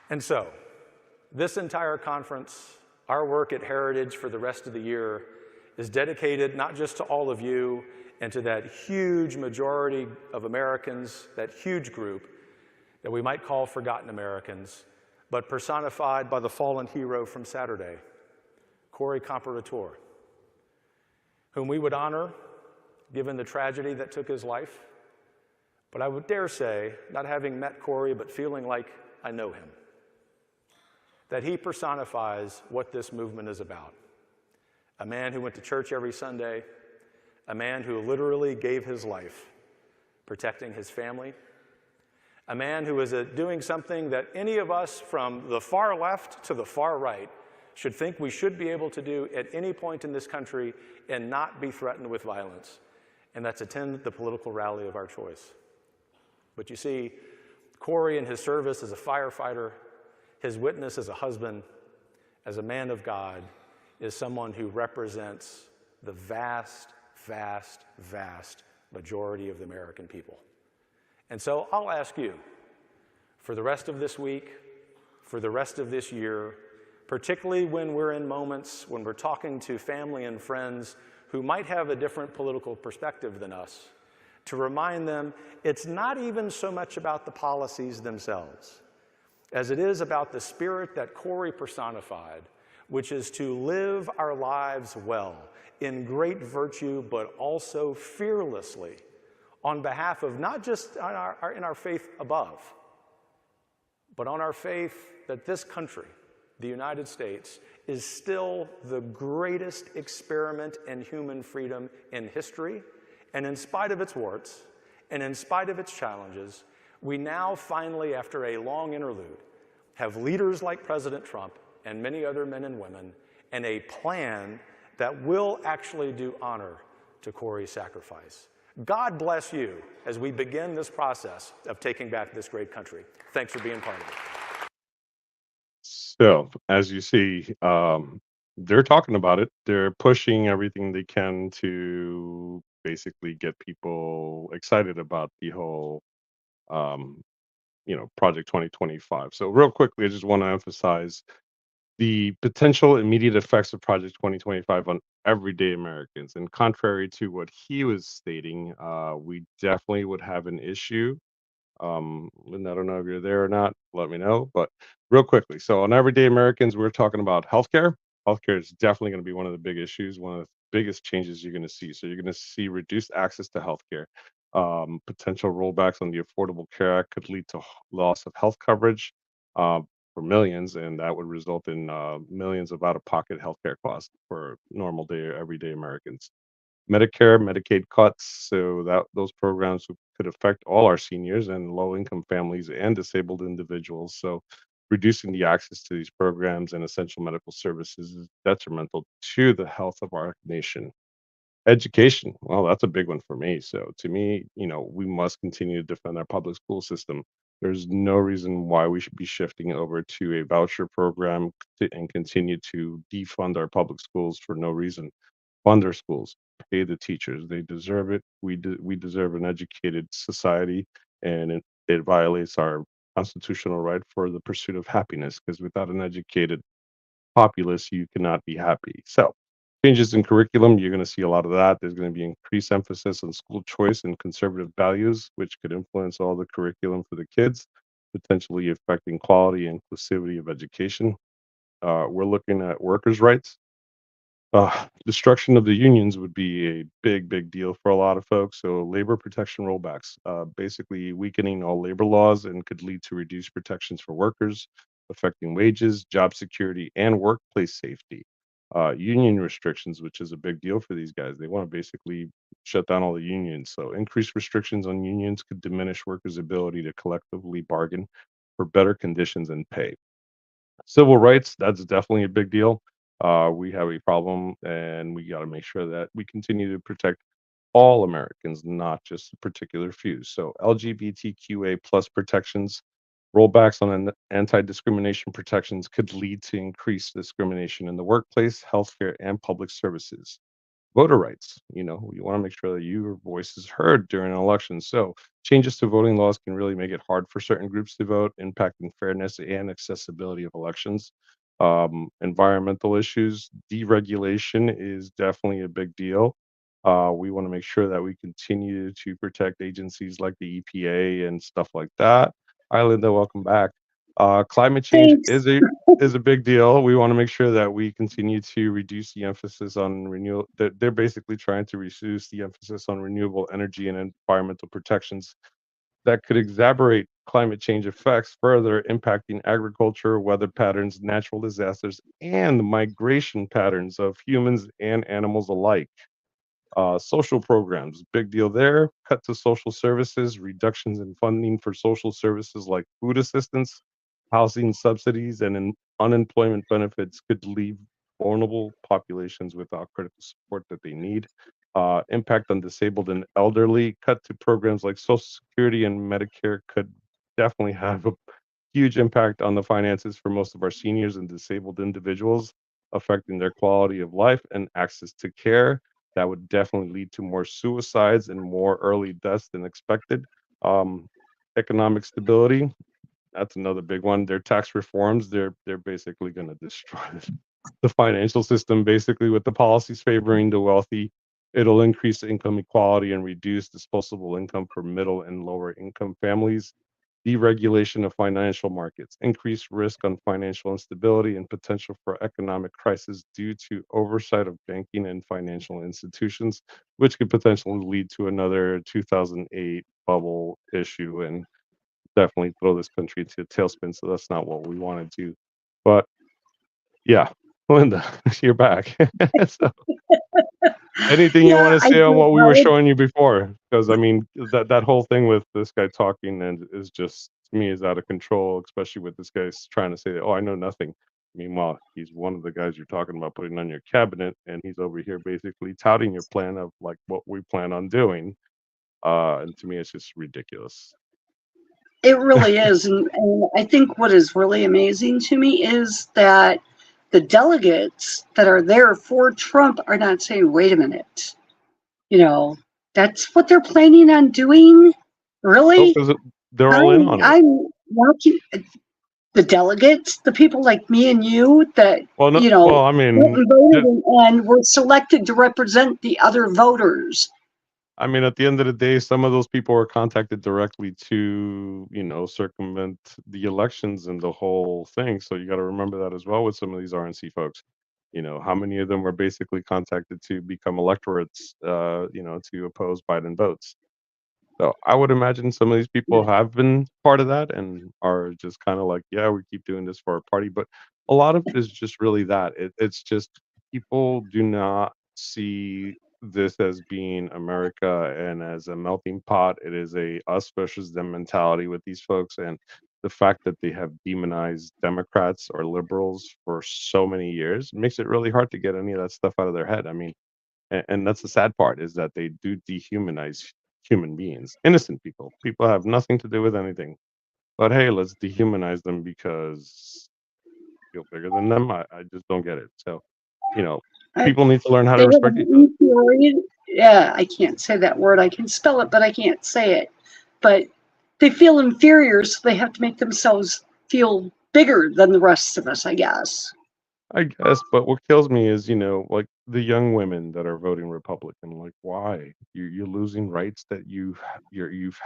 And so, this entire conference, our work at Heritage for the rest of the year, is dedicated not just to all of you and to that huge majority of Americans, that huge group that we might call forgotten Americans, but personified by the fallen hero from Saturday, Corey Comparator, whom we would honor given the tragedy that took his life. But I would dare say, not having met Corey, but feeling like I know him, that he personifies what this movement is about. A man who went to church every Sunday, a man who literally gave his life protecting his family, a man who is doing something that any of us from the far left to the far right should think we should be able to do at any point in this country and not be threatened with violence, and that's attend the political rally of our choice. But you see, Corey in his service as a firefighter, his witness as a husband, as a man of God, is someone who represents the vast, vast, vast majority of the American people. And so I'll ask you, for the rest of this week, for the rest of this year, particularly when we're in moments when we're talking to family and friends who might have a different political perspective than us, to remind them it's not even so much about the policies themselves as it is about the spirit that Corey personified, which is to live our lives well, in great virtue, but also fearlessly, on behalf of not just in our faith above, but on our faith that this country, the United States, is still the greatest experiment in human freedom in history, and in spite of its warts, and in spite of its challenges, we now finally, after a long interlude, have leaders like President Trump and many other men and women, and a plan that will actually do honor to Corey's sacrifice. God bless you as we begin this process of taking back this great country. Thanks for being part of it. So, as you see, they're talking about it. They're pushing everything they can to basically get people excited about the whole, um, Project 2025. So, real quickly, I just want to emphasize the potential immediate effects of Project 2025 on everyday Americans. And contrary to what he was stating, we definitely would have an issue. Linda, I don't know if you're there or not. Let me know. But real quickly, so on everyday Americans, we're talking about healthcare. Healthcare is definitely going to be one of the big issues, one of the biggest changes you're going to see. So you're going to see reduced access to healthcare. Potential rollbacks on the Affordable Care Act could lead to loss of health coverage for millions, and that would result in millions of out-of-pocket healthcare costs for normal day, everyday Americans. Medicare, Medicaid cuts, so that those programs could affect all our seniors and low-income families and disabled individuals. So, reducing the access to these programs and essential medical services is detrimental to the health of our nation. Education, well, that's a big one for me. So, to me, we must continue to defend our public school system. There's no reason why we should be shifting over to a voucher program and continue to defund our public schools for no reason. Fund our schools, pay the teachers. They deserve it. We deserve an educated society, and it violates our constitutional right for the pursuit of happiness, because without an educated populace, you cannot be happy. So, changes in curriculum, you're going to see a lot of that. There's going to be increased emphasis on school choice and conservative values, which could influence all the curriculum for the kids, potentially affecting quality and inclusivity of education. We're looking at workers' rights. Destruction of the unions would be a big, big deal for a lot of folks. So labor protection rollbacks, basically weakening all labor laws, and could lead to reduced protections for workers, affecting wages, job security, and workplace safety. union restrictions, which is a big deal for these guys. They want to basically shut down all the unions. So increased restrictions on unions could diminish workers' ability to collectively bargain for better conditions and pay. Civil rights, that's definitely a big deal. We have a problem, and we got to make sure that we continue to protect all Americans, not just a particular few. So LGBTQA plus protections, rollbacks on anti-discrimination protections could lead to increased discrimination in the workplace, healthcare, and public services. Voter rights, you want to make sure that your voice is heard during an election. So changes to voting laws can really make it hard for certain groups to vote, impacting fairness and accessibility of elections. Environmental issues, deregulation is definitely a big deal. We want to make sure that we continue to protect agencies like the EPA and stuff like that. Hi, Linda, welcome back. Climate change Thanks. is a big deal. We want to make sure that we continue to reduce the emphasis on renewable. They're basically trying to reduce the emphasis on renewable energy and environmental protections that could exacerbate climate change effects, further impacting agriculture, weather patterns, natural disasters, and migration patterns of humans and animals alike. Social programs, big deal there. Cut to social services, reductions in funding for social services like food assistance, housing subsidies, and unemployment benefits could leave vulnerable populations without critical support that they need. Impact on disabled and elderly, cut to programs like Social Security and Medicare could definitely have a huge impact on the finances for most of our seniors and disabled individuals, affecting their quality of life and access to care. That would definitely lead to more suicides and more early deaths than expected. Um, Economic stability, that's another big one. Their tax reforms, they're basically going to destroy the financial system. Basically, with the policies favoring the wealthy, it'll increase income equality and reduce disposable income for middle and lower income families. Deregulation of financial markets, increased risk on financial instability and potential for economic crisis due to oversight of banking and financial institutions, which could potentially lead to another 2008 bubble issue and definitely throw this country into a tailspin. So that's not what we want to do. But yeah, Linda, you're back. So anything you want Yeah, to I say on don't what we were know. showing you before? Because I mean, that whole thing with this guy talking and is just to me is out of control, especially with this guy's trying to say, "Oh, I know nothing." Meanwhile, he's one of the guys you're talking about putting on your cabinet, and he's over here basically touting your plan of like what we plan on doing. And to me, it's just ridiculous. It really is. And I think what is really amazing to me is that the delegates that are there for Trump are not saying, wait a minute, you know, that's what they're planning on doing? Oh, Really? because they're all in on it. I'm lucky. The delegates, the people like me and you that, Well, no, you know, well, I went mean, and voted and were selected to represent the other voters. at the end of the day, some of those people were contacted directly to, circumvent the elections and the whole thing. So you got to remember that as well with some of these RNC folks. How many of them were basically contacted to become electorates, to oppose Biden votes. So I would imagine some of these people have been part of that and are just kind of like, yeah, we keep doing this for our party. But a lot of it is just really that. It's just people do not see this as being America and as a melting pot. It is a us versus them mentality with these folks. And the fact that they have demonized Democrats or liberals for so many years makes it really hard to get any of that stuff out of their head. I mean, and that's the sad part is that they do dehumanize human beings, innocent people. People have nothing to do with anything. But hey, let's dehumanize them because feel bigger than them. I just don't get it. So, you know, I, people need to learn how they to have respect each other. an inferiority. Yeah, I can't say that word. I can spell it, but I can't say it. But they feel inferior, so they have to make themselves feel bigger than the rest of us, I guess. I guess, but what kills me is, like the young women that are voting Republican. Like, why? You're losing rights that you've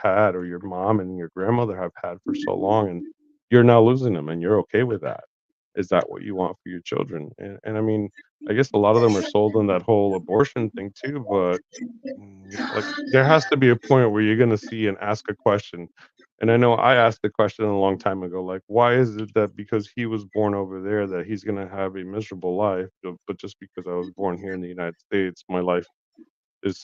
had, or your mom and your grandmother have had for so long, and you're now losing them, and you're okay with that. Is that what you want for your children? And I mean, I guess a lot of them are sold on that whole abortion thing too, but like there has to be a point where you're gonna see and ask a question And I know I asked the question a long time ago, like, why is it that because he was born over there that he's gonna have a miserable life, but just because I was born here in the United States, my life is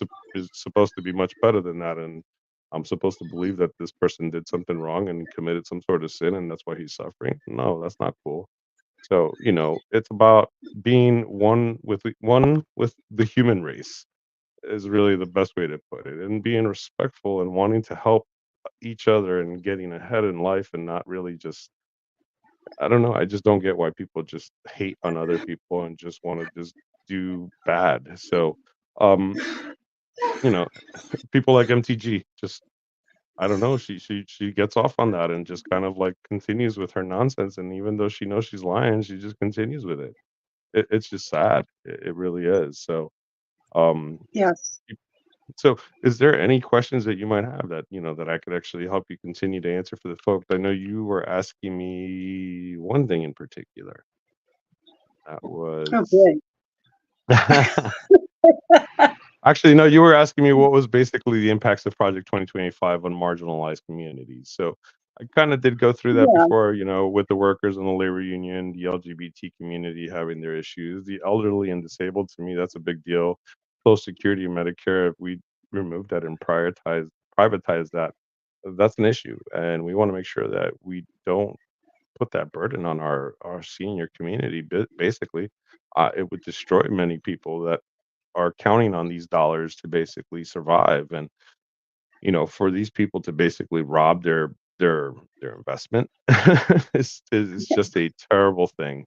supposed to be much better than that, and I'm supposed to believe that this person did something wrong and committed some sort of sin, and that's why he's suffering? No, that's not cool. So, it's about being one with the human race is really the best way to put it, and being respectful and wanting to help each other and getting ahead in life and not really just I don't know, I just don't get why people just hate on other people and just wanna just do bad. So, um, you know, people like MTG just I don't know, she gets off on that and just kind of, like, continues with her nonsense, and even though she knows she's lying, she just continues with it. It's just sad. It really is. So, um, Yes. so is there any questions that you might have that, that I could actually help you continue to answer for the folks? I know you were asking me one thing in particular. That Oh, was boy. actually, no, you were asking me what was basically the impacts of Project 2025 on marginalized communities. So I kind of did go through that Yeah. before, with the workers and the labor union, the LGBT community having their issues, the elderly and disabled. To me, that's a big deal. Social Security and Medicare, if we remove that and privatize that, that's an issue. And we want to make sure that we don't put that burden on our senior community. Basically, it would destroy many people that are counting on these dollars to basically survive, and for these people to basically rob their investment is just a terrible thing.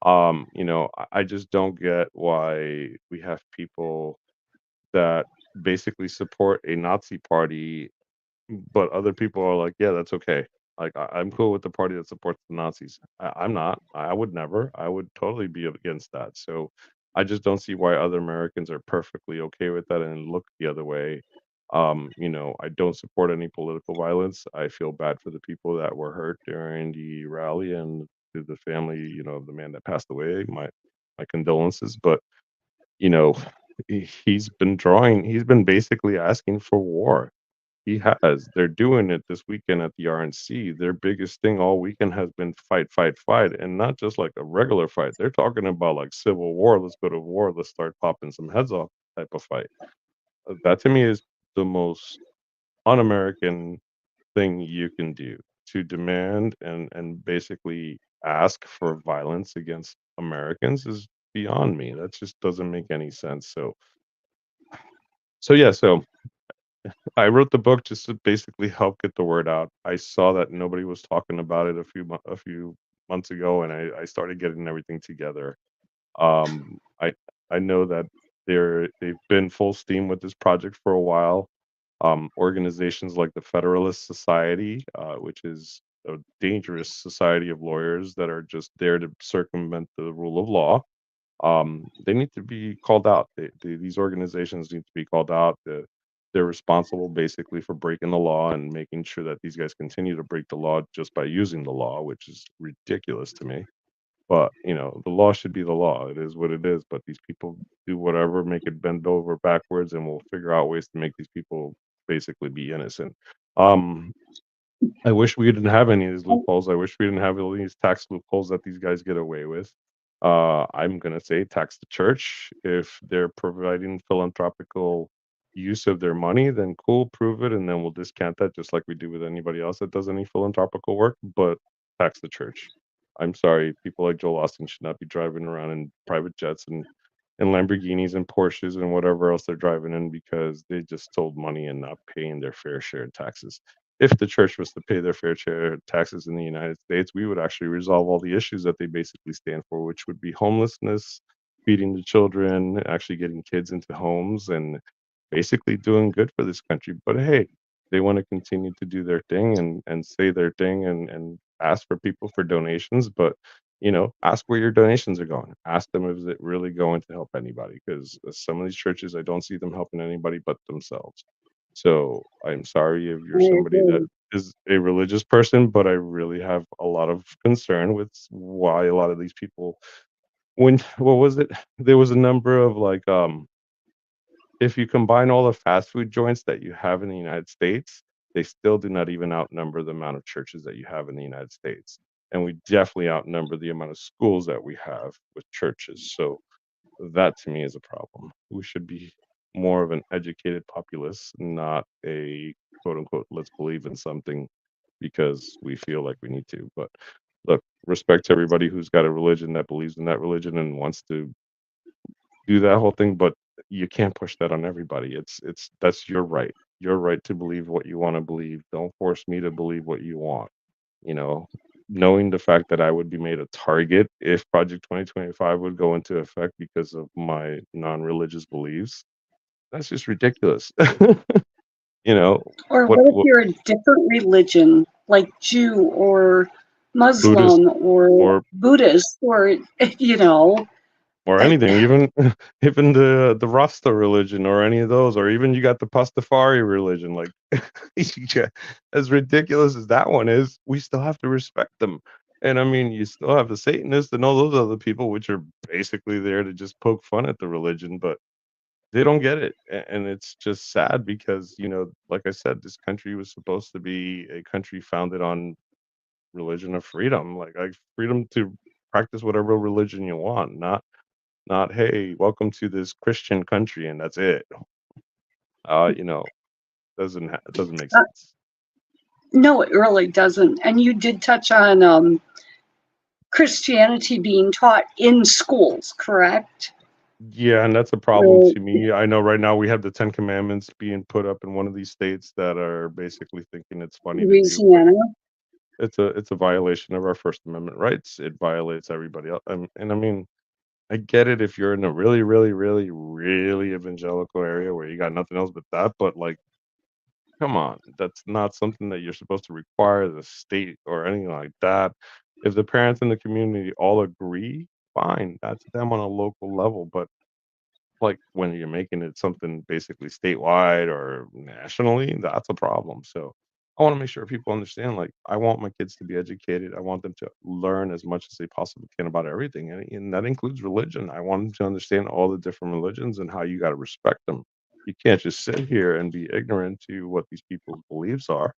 I just don't get why we have people that basically support a Nazi party, but other people are like, yeah, that's okay. Like, I'm cool with the party that supports the Nazis. I'm not. I would never. I would totally be against that. So I just don't see why other Americans are perfectly okay with that and look the other way. I don't support any political violence. I feel bad for the people that were hurt during the rally and to the family, of the man that passed away. My condolences. But you know, he's been basically asking for war. He has. They're doing it this weekend at the RNC. Their biggest thing all weekend has been fight, fight, fight, and not just like a regular fight. They're talking about like civil war. Let's go to war. Let's start popping some heads off type of fight. That to me is the most un-American thing you can do, to demand and basically ask for violence against Americans is beyond me. That just doesn't make any sense. So yeah, so I wrote the book just to basically help get the word out. I saw that nobody was talking about it a few months ago, and I started getting everything together. Um, I I know that they've been full steam with this project for a while. Organizations like the Federalist Society, which is a dangerous society of lawyers that are just there to circumvent the rule of law, they need to be called out. These organizations need to be called out. They're responsible basically for breaking the law and making sure that these guys continue to break the law just by using the law, which is ridiculous to me. But the law should be the law. It is what it is. But these people do whatever, make it bend over backwards, and we'll figure out ways to make these people basically be innocent. Um, I wish we didn't have any of these loopholes. I wish we didn't have all these tax loopholes that these guys get away with. I'm gonna say tax the church. If they're providing philanthropical use of their money, then cool, prove it, and then we'll discount that just like we do with anybody else that does any philanthropical work. But tax the church. I'm sorry, people like Joel Austin should not be driving around in private jets and Lamborghinis and Porsches and whatever else they're driving in because they just stole money and not paying their fair share of taxes. If the church was to pay their fair share of taxes in the United States, we would actually resolve all the issues that they basically stand for, which would be homelessness, feeding the children, actually getting kids into homes, and basically doing good for this country. But hey, they want to continue to do their thing and say their thing and ask for people for donations. But ask where your donations are going. Ask them, is it really going to help anybody? Because some of these churches, I don't see them helping anybody but themselves. So I'm sorry if you're I somebody that agree. is a religious person, but I really have a lot of concern with why a lot of these people, when, what was it? There was a number of like, if you combine all the fast food joints that you have in the United States, they still do not even outnumber the amount of churches that you have in the United States. And we definitely outnumber the amount of schools that we have with churches. So that to me is a problem. We should be more of an educated populace, not a quote unquote, let's believe in something because we feel like we need to. But look, respect to everybody who's got a religion that believes in that religion and wants to do that whole thing, but you can't push that on everybody. It's that's your right. Your right to believe what you want to believe. Don't force me to believe what you want. You know, knowing the fact that I would be made a target if Project 2025 would go into effect because of my non-religious beliefs, that's just ridiculous. You know, Or what what if what you're a different religion, like Jew or Buddhist Muslim or or Buddhist or, you know, or uh, anything, even even the Rasta religion or any of those, or even you got the Pastafari religion. Like, yeah, as ridiculous as that one is, we still have to respect them. And I mean, you still have the Satanists and all those other people, which are basically there to just poke fun at the religion, but they don't get it. And it's just sad because, like I said, this country was supposed to be a country founded on religion of freedom, like freedom to practice whatever religion you want, not, "Hey, welcome to this Christian country," and that's it. Uh, you know, it doesn't make uh, sense. no, it really doesn't. And you did touch on Christianity being taught in schools, correct? Yeah, and that's a problem Right. to me. I know right now we have the Ten Commandments being put up in one of these states that are basically thinking it's funny to do, but Louisiana. it's a violation of our First Amendment rights. It violates everybody else, and I mean, I get it if you're in a really, really, really, really evangelical area where you got nothing else but that, but, like, come on, that's not something that you're supposed to require the state or anything like that. If the parents in the community all agree, fine, that's them on a local level, but, like, when you're making it something basically statewide or nationally, that's a problem. So, I wanna make sure people understand, like, I want my kids to be educated, I want them to learn as much as they possibly can about everything, and that includes religion. I want them to understand all the different religions and how you gotta respect them. You can't just sit here and be ignorant to what these people's beliefs are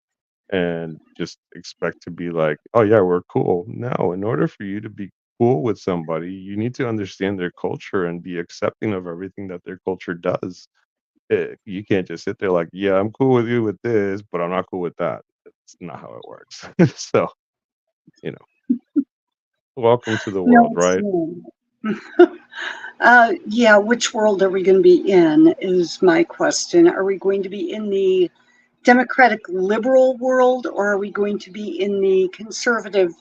and just expect to be like, "Oh, yeah, we're cool." No, in order for you to be cool with somebody, you need to understand their culture and be accepting of everything that their culture does. You can't just sit there like, "Yeah, I'm cool with you with this, but I'm not cool with that." That's not how it works. So, you know, welcome to the No, world, it's right? not. Yeah, which world are we going to be in is my question. Are we going to be in the democratic liberal world or are we going to be in the conservative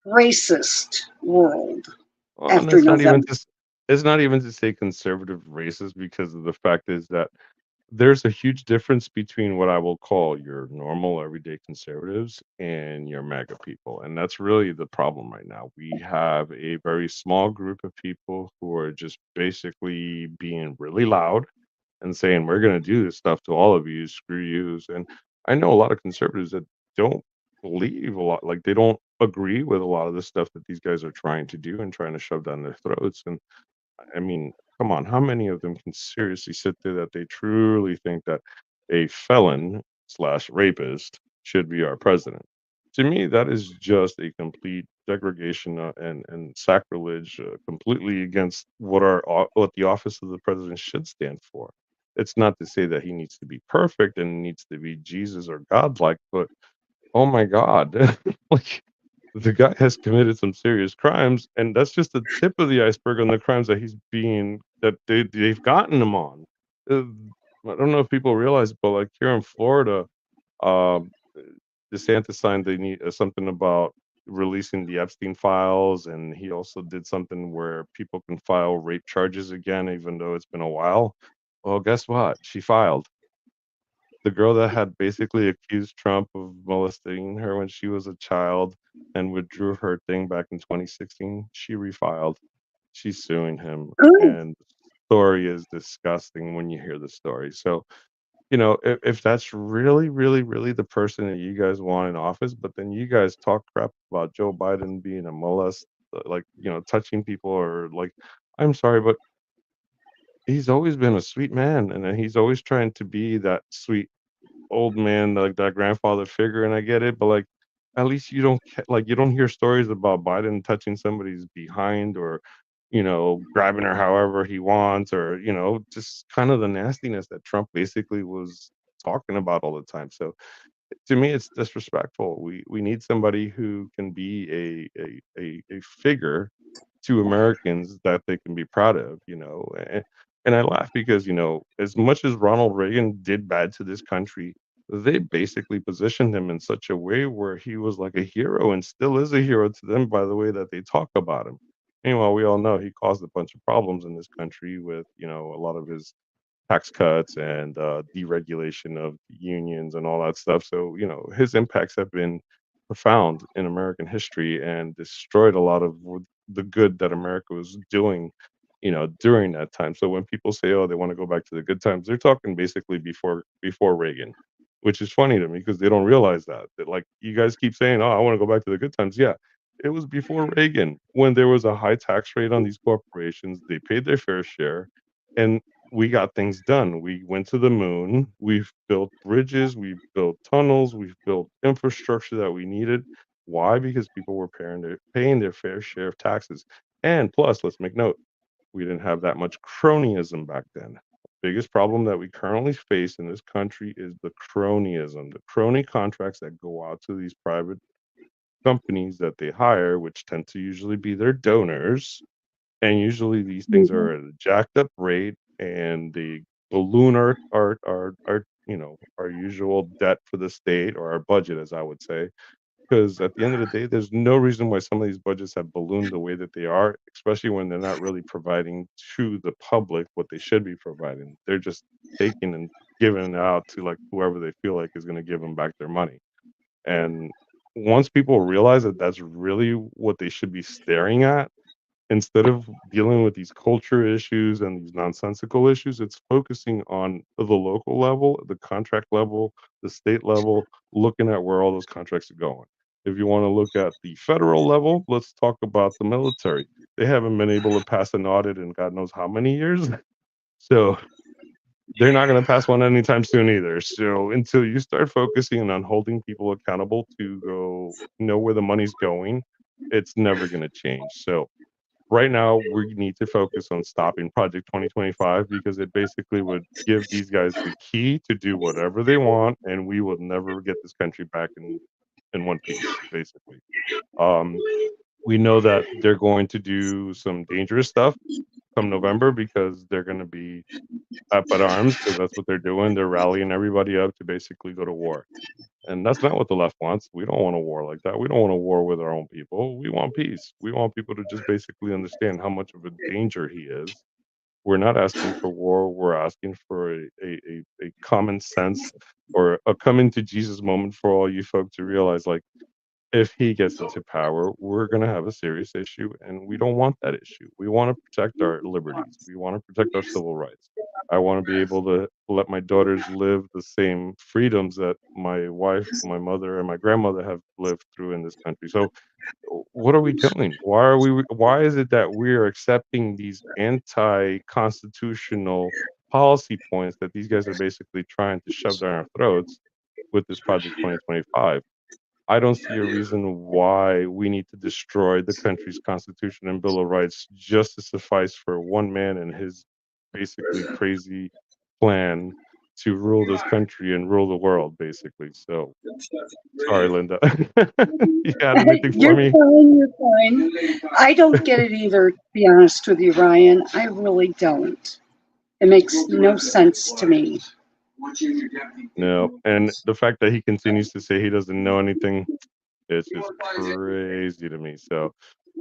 racist world Well, and after November? it's not even to say conservative racist because of the fact is that there's a huge difference between what I will call your normal everyday conservatives and your MAGA people. And that's really the problem right now. We have a very small group of people who are just basically being really loud and saying, we're going to do this stuff to all of you, screw yous. And I know a lot of conservatives that don't believe a lot, like they don't agree with a lot of the stuff that these guys are trying to do and trying to shove down their throats. And I mean, come on, how many of them can seriously sit there that they truly think that a felon slash rapist should be our president? To me, that is just a complete degradation and sacrilege, completely against what the office of the president should stand for. It's not to say that he needs to be perfect and needs to be Jesus or godlike, but oh my God, like the guy has committed some serious crimes, and that's just the tip of the iceberg on the crimes that they've gotten him on. Uh, I don't know if people realize, but like here in Florida, um, DeSantis signed something about releasing the Epstein files, and he also did something where people can file rape charges again, even though it's been a while. Well, guess what? She filed. The girl that had basically accused Trump of molesting her when she was a child and withdrew her thing back in 2016, she refiled. She's suing him, Good. and the story is disgusting when you hear the story. So, if that's really, really, really the person that you guys want in office, but then you guys talk crap about Joe Biden being a molest, like, touching people or like, I'm sorry, but he's always been a sweet man, and then he's always trying to be that sweet old man, like that grandfather figure, and I get it, but like at least you don't hear stories about Biden touching somebody's behind or grabbing her however he wants or just kind of the nastiness that Trump basically was talking about all the time. So to me, it's disrespectful. We need somebody who can be a figure to Americans that they can be proud of, and I laugh because, as much as Ronald Reagan did bad to this country, they basically positioned him in such a way where he was like a hero and still is a hero to them by the way that they talk about him. Meanwhile, we all know he caused a bunch of problems in this country with, a lot of his tax cuts and deregulation of unions and all that stuff. So, his impacts have been profound in American history and destroyed a lot of the good that America was doing, during that time. So when people say, "Oh, they want to go back to the good times," they're talking basically before Reagan, which is funny to me because they don't realize that like you guys keep saying, "Oh, I want to go back to the good times." Yeah, it was before Reagan when there was a high tax rate on these corporations. They paid their fair share, and we got things done. We went to the moon. We've built bridges. We've built tunnels. We've built infrastructure that we needed. Why? Because people were paying their fair share of taxes. And plus, let's make note, we didn't have that much cronyism back then. Biggest problem that we currently face in this country is the cronyism, the crony contracts that go out to these private companies that they hire, which tend to usually be their donors, and usually these things are at a jacked up rate and they balloon our usual debt for the state or our budget, as I would say. Because at the end of the day, there's no reason why some of these budgets have ballooned the way that they are, especially when they're not really providing to the public what they should be providing. They're just taking and giving it out to like whoever they feel like is going to give them back their money. And once people realize that that's really what they should be staring at, instead of dealing with these culture issues and these nonsensical issues, it's focusing on the local level, the contract level, the state level, looking at where all those contracts are going. If you want to look at the federal level, let's talk about the military. They haven't been able to pass an audit in God knows how many years. So they're not going to pass one anytime soon either. So until you start focusing on holding people accountable to go know where the money's going, it's never going to change. So right now we need to focus on stopping Project 2025 because it basically would give these guys the key to do whatever they want, and we will never get this country back in one piece. Basically, we know that they're going to do some dangerous stuff come November because they're going to be up at arms because that's what they're doing. They're rallying everybody up to basically go to war. And that's not what the left wants. We don't want a war like that. We don't want a war with our own people. We want peace. We want people to just basically understand how much of a danger he is. We're not asking for war. We're asking for a common sense or a coming to Jesus moment for all you folk to realize, like, if he gets into power, we're going to have a serious issue, and we don't want that issue. We want to protect our liberties. We want to protect our civil rights. I want to be able to let my daughters live the same freedoms that my wife, my mother, and my grandmother have lived through in this country. So, what are we doing? Why is it that we're accepting these anti-constitutional policy points that these guys are basically trying to shove down our throats with this Project 2025? I don't see a reason why we need to destroy the country's constitution and Bill of Rights just to suffice for one man and his basically crazy plan to rule this country and rule the world, basically. So, sorry, Linda. You got anything for You're me? fine, you're fine. I don't get it either, to be honest with you, Ryan. I really don't. It makes no sense to me. No, and the fact that he continues to say he doesn't know anything, it's just crazy to me. So,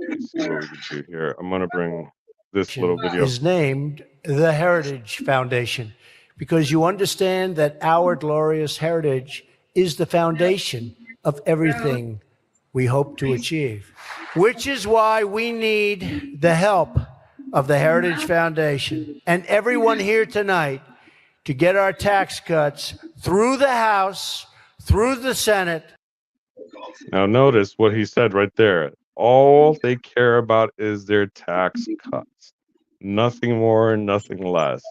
let's see what we can do here. I'm gonna bring this little video. Is named the Heritage Foundation because you understand that our glorious heritage is the foundation of everything we hope to achieve, which is why we need the help of the Heritage Foundation and everyone here tonight to get our tax cuts through the House, through the Senate. Now notice what he said right there. All they care about is their tax cuts. Nothing more, nothing less.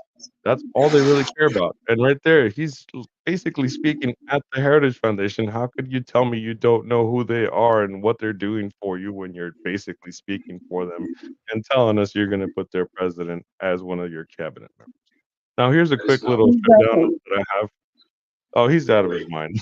That's all they really care about. And right there, he's basically speaking at the Heritage Foundation. How could you tell me you don't know who they are and what they're doing for you when you're basically speaking for them and telling us you're gonna put their president as one of your cabinet members? Now, here's a quick little shutdown Exactly. that I have. Oh, he's out of his mind.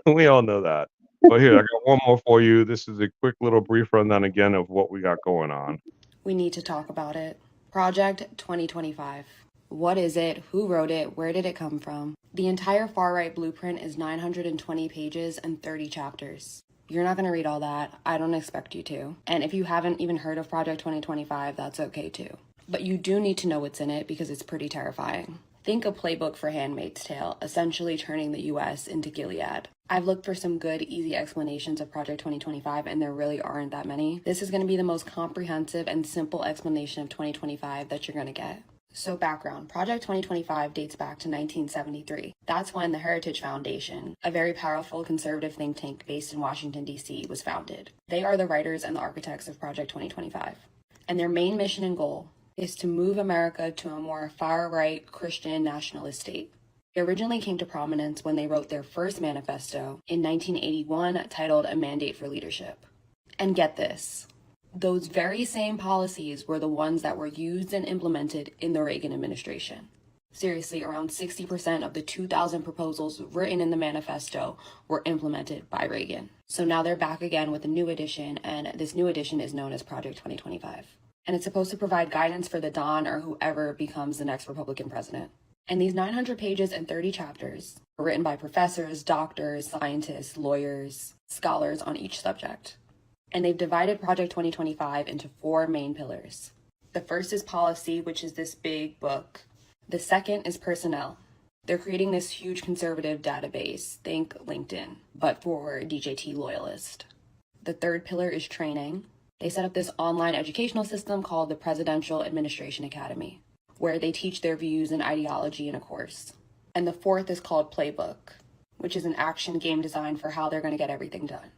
We all know that. But here, I got one more for you. This is a quick little brief rundown again of what we got going on. We need to talk about it. Project 2025. What is it? Who wrote it? Where did it come from? The entire far right blueprint is 920 pages and 30 chapters. You're not going to read all that. I don't expect you to. And if you haven't even heard of Project 2025, that's okay too. But you do need to know what's in it because it's pretty terrifying. Think a playbook for Handmaid's Tale, essentially turning the US into Gilead. I've looked for some good, easy explanations of Project 2025, and there really aren't that many. This is going to be the most comprehensive and simple explanation of 2025 that you're going to get. So background, Project 2025 dates back to 1973. That's when the Heritage Foundation, a very powerful conservative think tank based in Washington, D.C., was founded. They are the writers and the architects of Project 2025. And their main mission and goal is to move America to a more far-right Christian nationalist state. It originally came to prominence when they wrote their first manifesto in 1981 titled A Mandate for Leadership. And get this, those very same policies were the ones that were used and implemented in the Reagan administration. Seriously, around 60% of the 2,000 proposals written in the manifesto were implemented by Reagan. So now they're back again with a new edition, and this new edition is known as Project 2025. And it's supposed to provide guidance for the Don or whoever becomes the next Republican president. And these 900 pages and 30 chapters are written by professors, doctors, scientists, lawyers, scholars on each subject. And they've divided Project 2025 into 4 main pillars. The first is policy, which is this big book. The second is personnel. They're creating this huge conservative database, think LinkedIn, but for DJT loyalists. The third pillar is training. They set up this online educational system called the Presidential Administration Academy, where they teach their views and ideology in a course. And the fourth is called Playbook, which is an action game designed for how they're going to get everything done.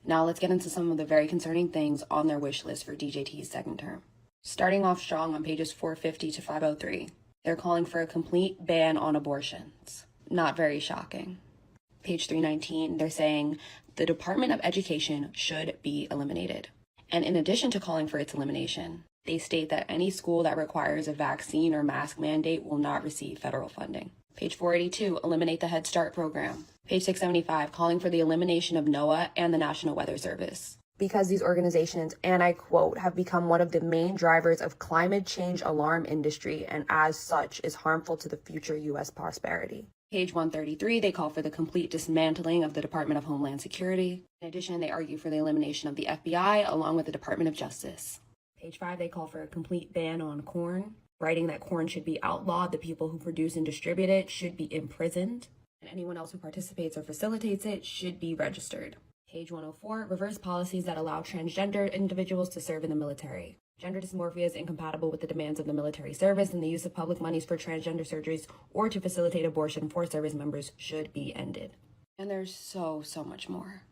Now let's get into some of the very concerning things on their wish list for DJT's second term. Starting off strong on pages 450 to 503, they're calling for a complete ban on abortions. Not very shocking. Page 319, they're saying the Department of Education should be eliminated. And in addition to calling for its elimination, they state that any school that requires a vaccine or mask mandate will not receive federal funding. Page 482, eliminate the Head Start program. Page 675, calling for the elimination of NOAA and the National Weather Service. Because these organizations, and I quote, have become one of the main drivers of climate change alarm industry and as such is harmful to the future U.S. prosperity. Page 133, they call for the complete dismantling of the Department of Homeland Security. In addition, they argue for the elimination of the FBI along with the Department of Justice. Page 5, they call for a complete ban on corn, writing that corn should be outlawed, the people who produce and distribute it should be imprisoned, and anyone else who participates or facilitates it should be registered. Page 104, reverse policies that allow transgender individuals to serve in the military. Gender dysmorphia is incompatible with the demands of the military service, and the use of public monies for transgender surgeries or to facilitate abortion for service members should be ended. And there's so much more,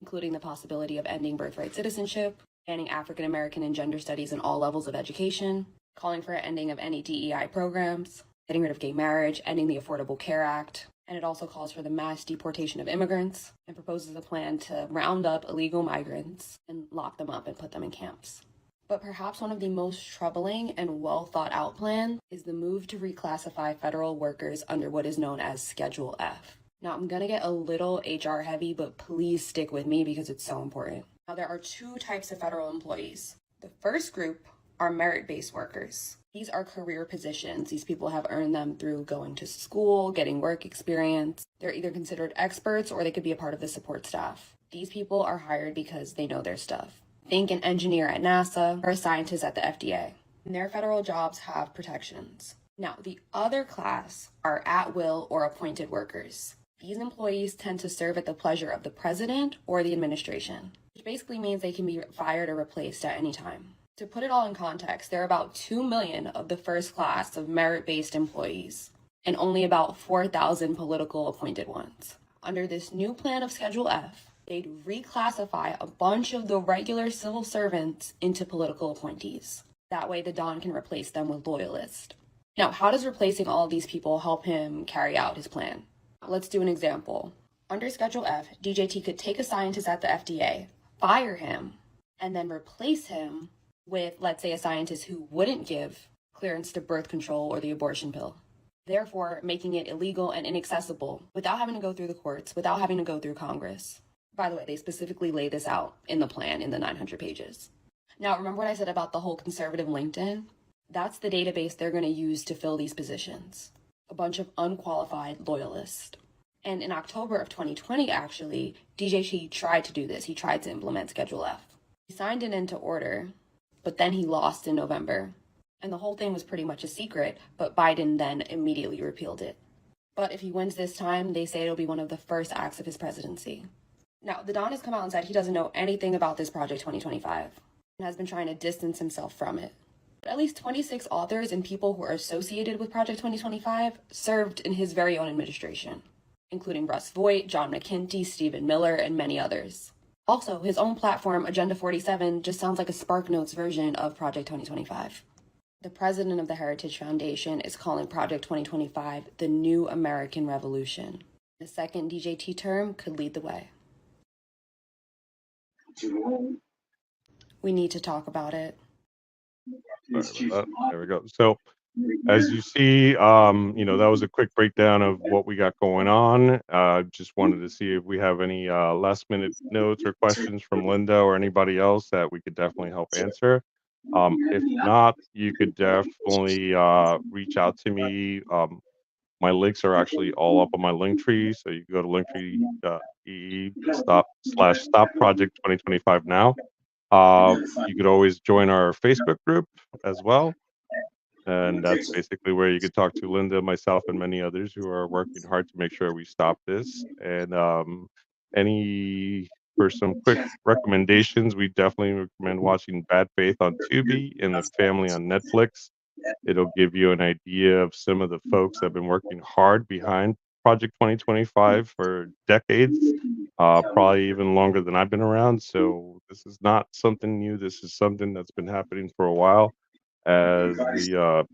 including the possibility of ending birthright citizenship, banning African American and gender studies in all levels of education, calling for an ending of any DEI programs, getting rid of gay marriage, ending the Affordable Care Act, and it also calls for the mass deportation of immigrants and proposes a plan to round up illegal migrants and lock them up and put them in camps. But perhaps one of the most troubling and well thought out plans is the move to reclassify federal workers under what is known as Schedule F. Now, I'm going to get a little HR heavy, but please stick with me because it's so important. Now, there are 2 types of federal employees. The first group are merit-based workers. These are career positions. These people have earned them through going to school, getting work experience. They're either considered experts or they could be a part of the support staff. These people are hired because they know their stuff. Think an engineer at NASA or a scientist at the FDA. And their federal jobs have protections. Now, the other class are at-will or appointed workers. These employees tend to serve at the pleasure of the president or the administration, which basically means they can be fired or replaced at any time. To put it all in context, there are about 2 million of the first class of merit-based employees, and only about 4,000 political appointed ones. Under this new plan of Schedule F, they'd reclassify a bunch of the regular civil servants into political appointees. That way the Don can replace them with loyalists. Now, how does replacing all of these people help him carry out his plan? let's do an example. Under Schedule F, DJT could take a scientist at the FDA, fire him, and then replace him with, let's say, a scientist who wouldn't give clearance to birth control or the abortion pill, therefore making it illegal and inaccessible without having to go through the courts, without having to go through Congress. By the way, they specifically lay this out in the plan in the 900 pages. Now, remember what I said about the whole conservative LinkedIn? That's the database they're going to use to fill these positions. A bunch of unqualified loyalists. And in October of 2020, actually, DJT tried to do this. He tried to implement Schedule F. He signed it into order, but then he lost in November. And the whole thing was pretty much a secret, but Biden then immediately repealed it. But if he wins this time, they say it'll be one of the first acts of his presidency. Now, the Don has come out and said he doesn't know anything about this Project 2025 and has been trying to distance himself from it. But at least 26 authors and people who are associated with Project 2025 served in his very own administration, including Russ Voigt, John McKinty, Stephen Miller, and many others. Also, his own platform, Agenda 47, just sounds like a SparkNotes version of Project 2025. The president of the Heritage Foundation is calling Project 2025 the new American Revolution. The second DJT term could lead the way. We need to talk about it. Sorry about that. There we go. So as you see, that was a quick breakdown of what we got going on. Just wanted to see if we have any last minute notes or questions from Linda or anybody else that we could definitely help answer. If not, you could definitely reach out to me. My links are actually all up on my link tree, so you can go to linktree.ee/stop project 2025 now. You could always join our Facebook group as well. And that's basically where you could talk to Linda, myself, and many others who are working hard to make sure we stop this. And for some quick recommendations, we definitely recommend watching Bad Faith on Tubi and The Family on Netflix. It'll give you an idea of some of the folks that have been working hard behind Project 2025 for decades, probably even longer than I've been around. So this is not something new. This is something that's been happening for a while. As the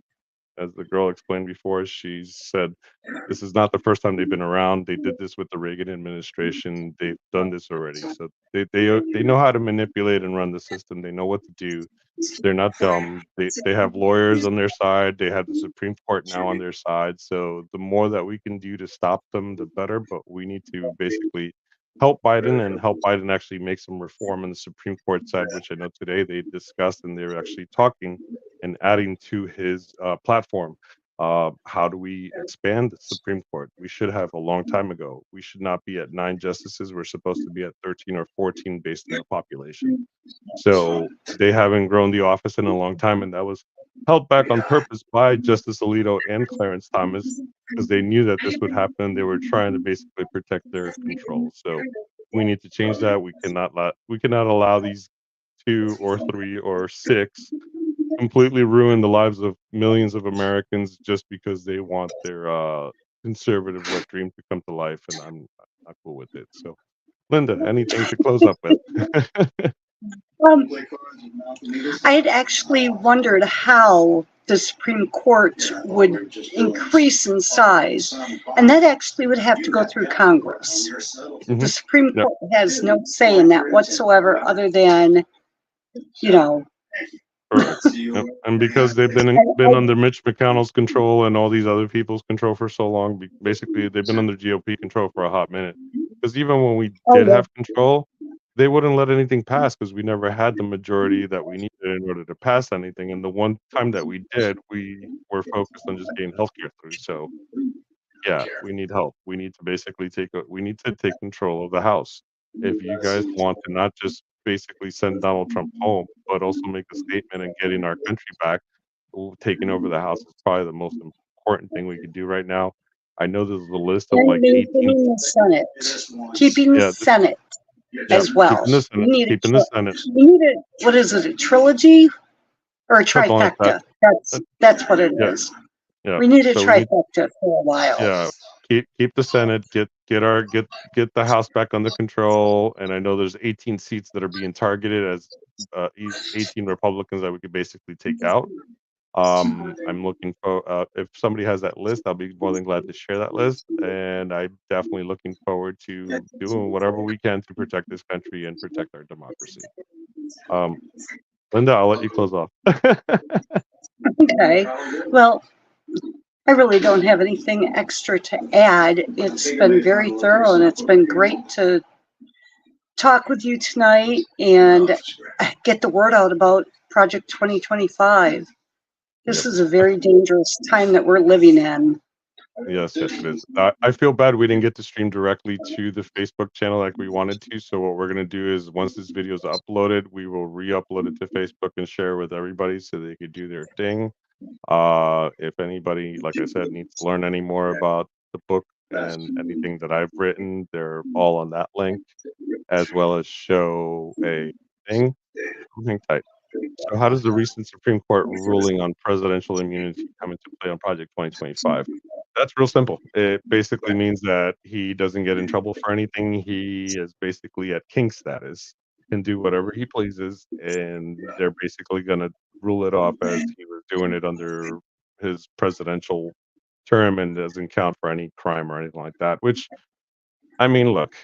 girl explained before, she said this is not the first time they've been around. They did this with the Reagan administration. They've done this already. So they know how to manipulate and run the system. They know what to do. They're not dumb. They have lawyers on their side. They have the Supreme Court now on their side. So the more that we can do to stop them, the better. But we need to basically help Biden and help Biden actually make some reform on the Supreme Court side, which I know today they discussed and they're actually talking and adding to his platform. How do we expand the Supreme Court? We should have a long time ago. We should not be at 9 justices. We're supposed to be at 13 or 14 based on the population. So they haven't grown the office in a long time, and that was held back on purpose by Justice Alito and Clarence Thomas because they knew that this would happen. They were trying to basically protect their control. So we need to change that. We cannot allow these 2 or 3 or 6 completely ruin the lives of millions of Americans just because they want their conservative wet dream to come to life, and I'm not cool with it. So, Linda, anything to close up with? I had actually wondered how the Supreme Court would increase in size, and that actually would have to go through Congress. The Supreme Court has no say in that whatsoever, other than, Correct. Yep. And because they've been under Mitch McConnell's control and all these other people's control for so long, basically they've been under GOP control for a hot minute. Because even when we did have control, they wouldn't let anything pass because we never had the majority that we needed in order to pass anything. And the one time that we did, we were focused on just getting healthcare through. So yeah, we need help. We need to basically take control of the House. If you guys want to not just basically send Donald Trump home, but also make a statement and getting our country back, taking over the House is probably the most important thing we could do right now. I know there's a list of like 18 the Senate, keeping the Senate as well. Keeping the Senate. We need what is it, a trilogy or a trifecta? That's what it is. Yeah. We need a trifecta for a while. Yeah. Keep the Senate, get the House back under control, and I know there's 18 seats that are being targeted as 18 Republicans that we could basically take out. I'm looking for if somebody has that list, I'll be more than glad to share that list, and I'm definitely looking forward to doing whatever we can to protect this country and protect our democracy. Linda, I'll let you close off. Okay. Well, I really don't have anything extra to add. It's been very thorough and it's been great to talk with you tonight and get the word out about Project 2025. This Yep. is a very dangerous time that we're living in. Yes, yes, it is. I feel bad we didn't get to stream directly to the Facebook channel like we wanted to. So what we're gonna do is once this video is uploaded, we will re-upload it to Facebook and share with everybody so they could do their thing. If anybody, like I said, needs to learn any more about the book and anything that I've written, they're all on that link, as well as show a thing. Hang tight. So how does the recent Supreme Court ruling on presidential immunity come into play on Project 2025? That's real simple. It basically means that he doesn't get in trouble for anything. He is basically at king status, can do whatever he pleases, and they're basically gonna rule it off as he was doing it under his presidential term and doesn't count for any crime or anything like that, which I mean, look,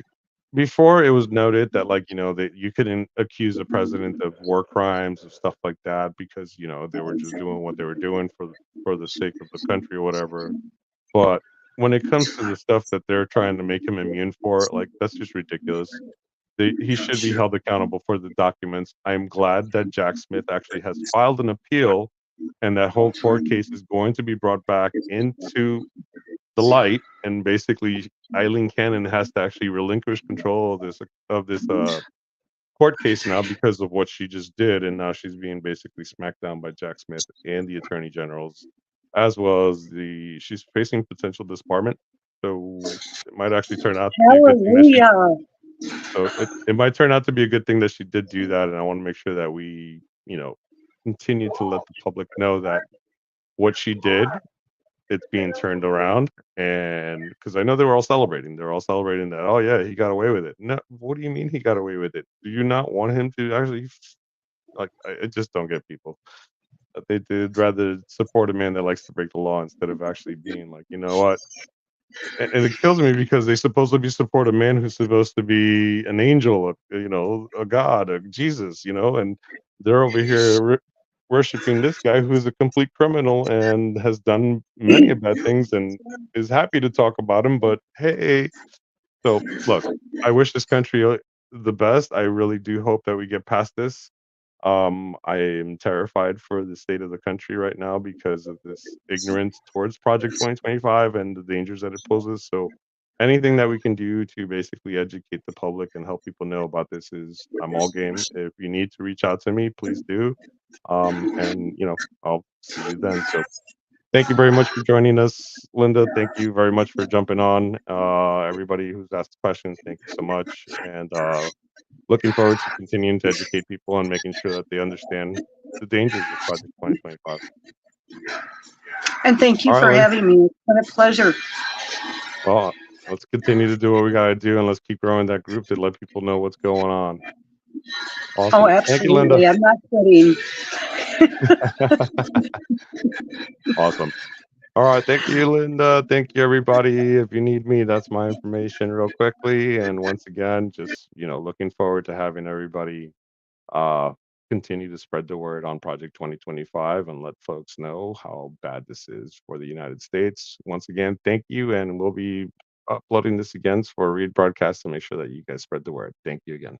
before it was noted that, like, that you couldn't accuse a president of war crimes, of stuff like that, because, they were just doing what they were doing for the sake of the country or whatever. But when it comes to the stuff that they're trying to make him immune for, like, that's just ridiculous. He should be held accountable for the documents. I'm glad that Jack Smith actually has filed an appeal, and that whole court case is going to be brought back into the light, and basically Eileen Cannon has to actually relinquish control of this court case now because of what she just did, and now she's being basically smacked down by Jack Smith and the attorney generals, as well as she's facing potential disbarment. So it might actually turn out to be a good thing that she. Hallelujah. So it might turn out to be a good thing that she did do that, and I want to make sure that we, continue to let the public know that what she did, it's being turned around. And because I know they were all celebrating, they're all celebrating that, oh yeah, he got away with it. No, what do you mean he got away with it? Do you not want him to actually, like, I just don't get people that they'd rather support a man that likes to break the law instead of actually being like, you know what. And it kills me because they supposedly support a man who's supposed to be an angel, a god, a Jesus, and they're over here worshiping this guy who's a complete criminal and has done many of bad things and is happy to talk about him. But hey, so look, I wish this country the best. I really do hope that we get past this. I am terrified for the state of the country right now because of this ignorance towards Project 2025 and the dangers that it poses. So anything that we can do to basically educate the public and help people know about this is I'm all game. If you need to reach out to me, please do. And I'll see you then. So thank you very much for joining us, Linda. Thank you very much for jumping on. Everybody who's asked questions, thank you so much. And looking forward to continuing to educate people and making sure that they understand the dangers of Project 2025. And thank you All right, for Lynn. having me. It's been a pleasure. Well, let's continue to do what we got to do, and let's keep growing that group to let people know what's going on. Awesome. Oh, Thank you, Linda. absolutely. I'm not kidding. Awesome. All right. Thank you, Linda. Thank you, everybody. If you need me, that's my information real quickly. And once again, just, looking forward to having everybody uh, continue to spread the word on Project 2025 and let folks know how bad this is for the United States. Once again, thank you. And we'll be uploading this again for a read broadcast to make sure that you guys spread the word. Thank you again.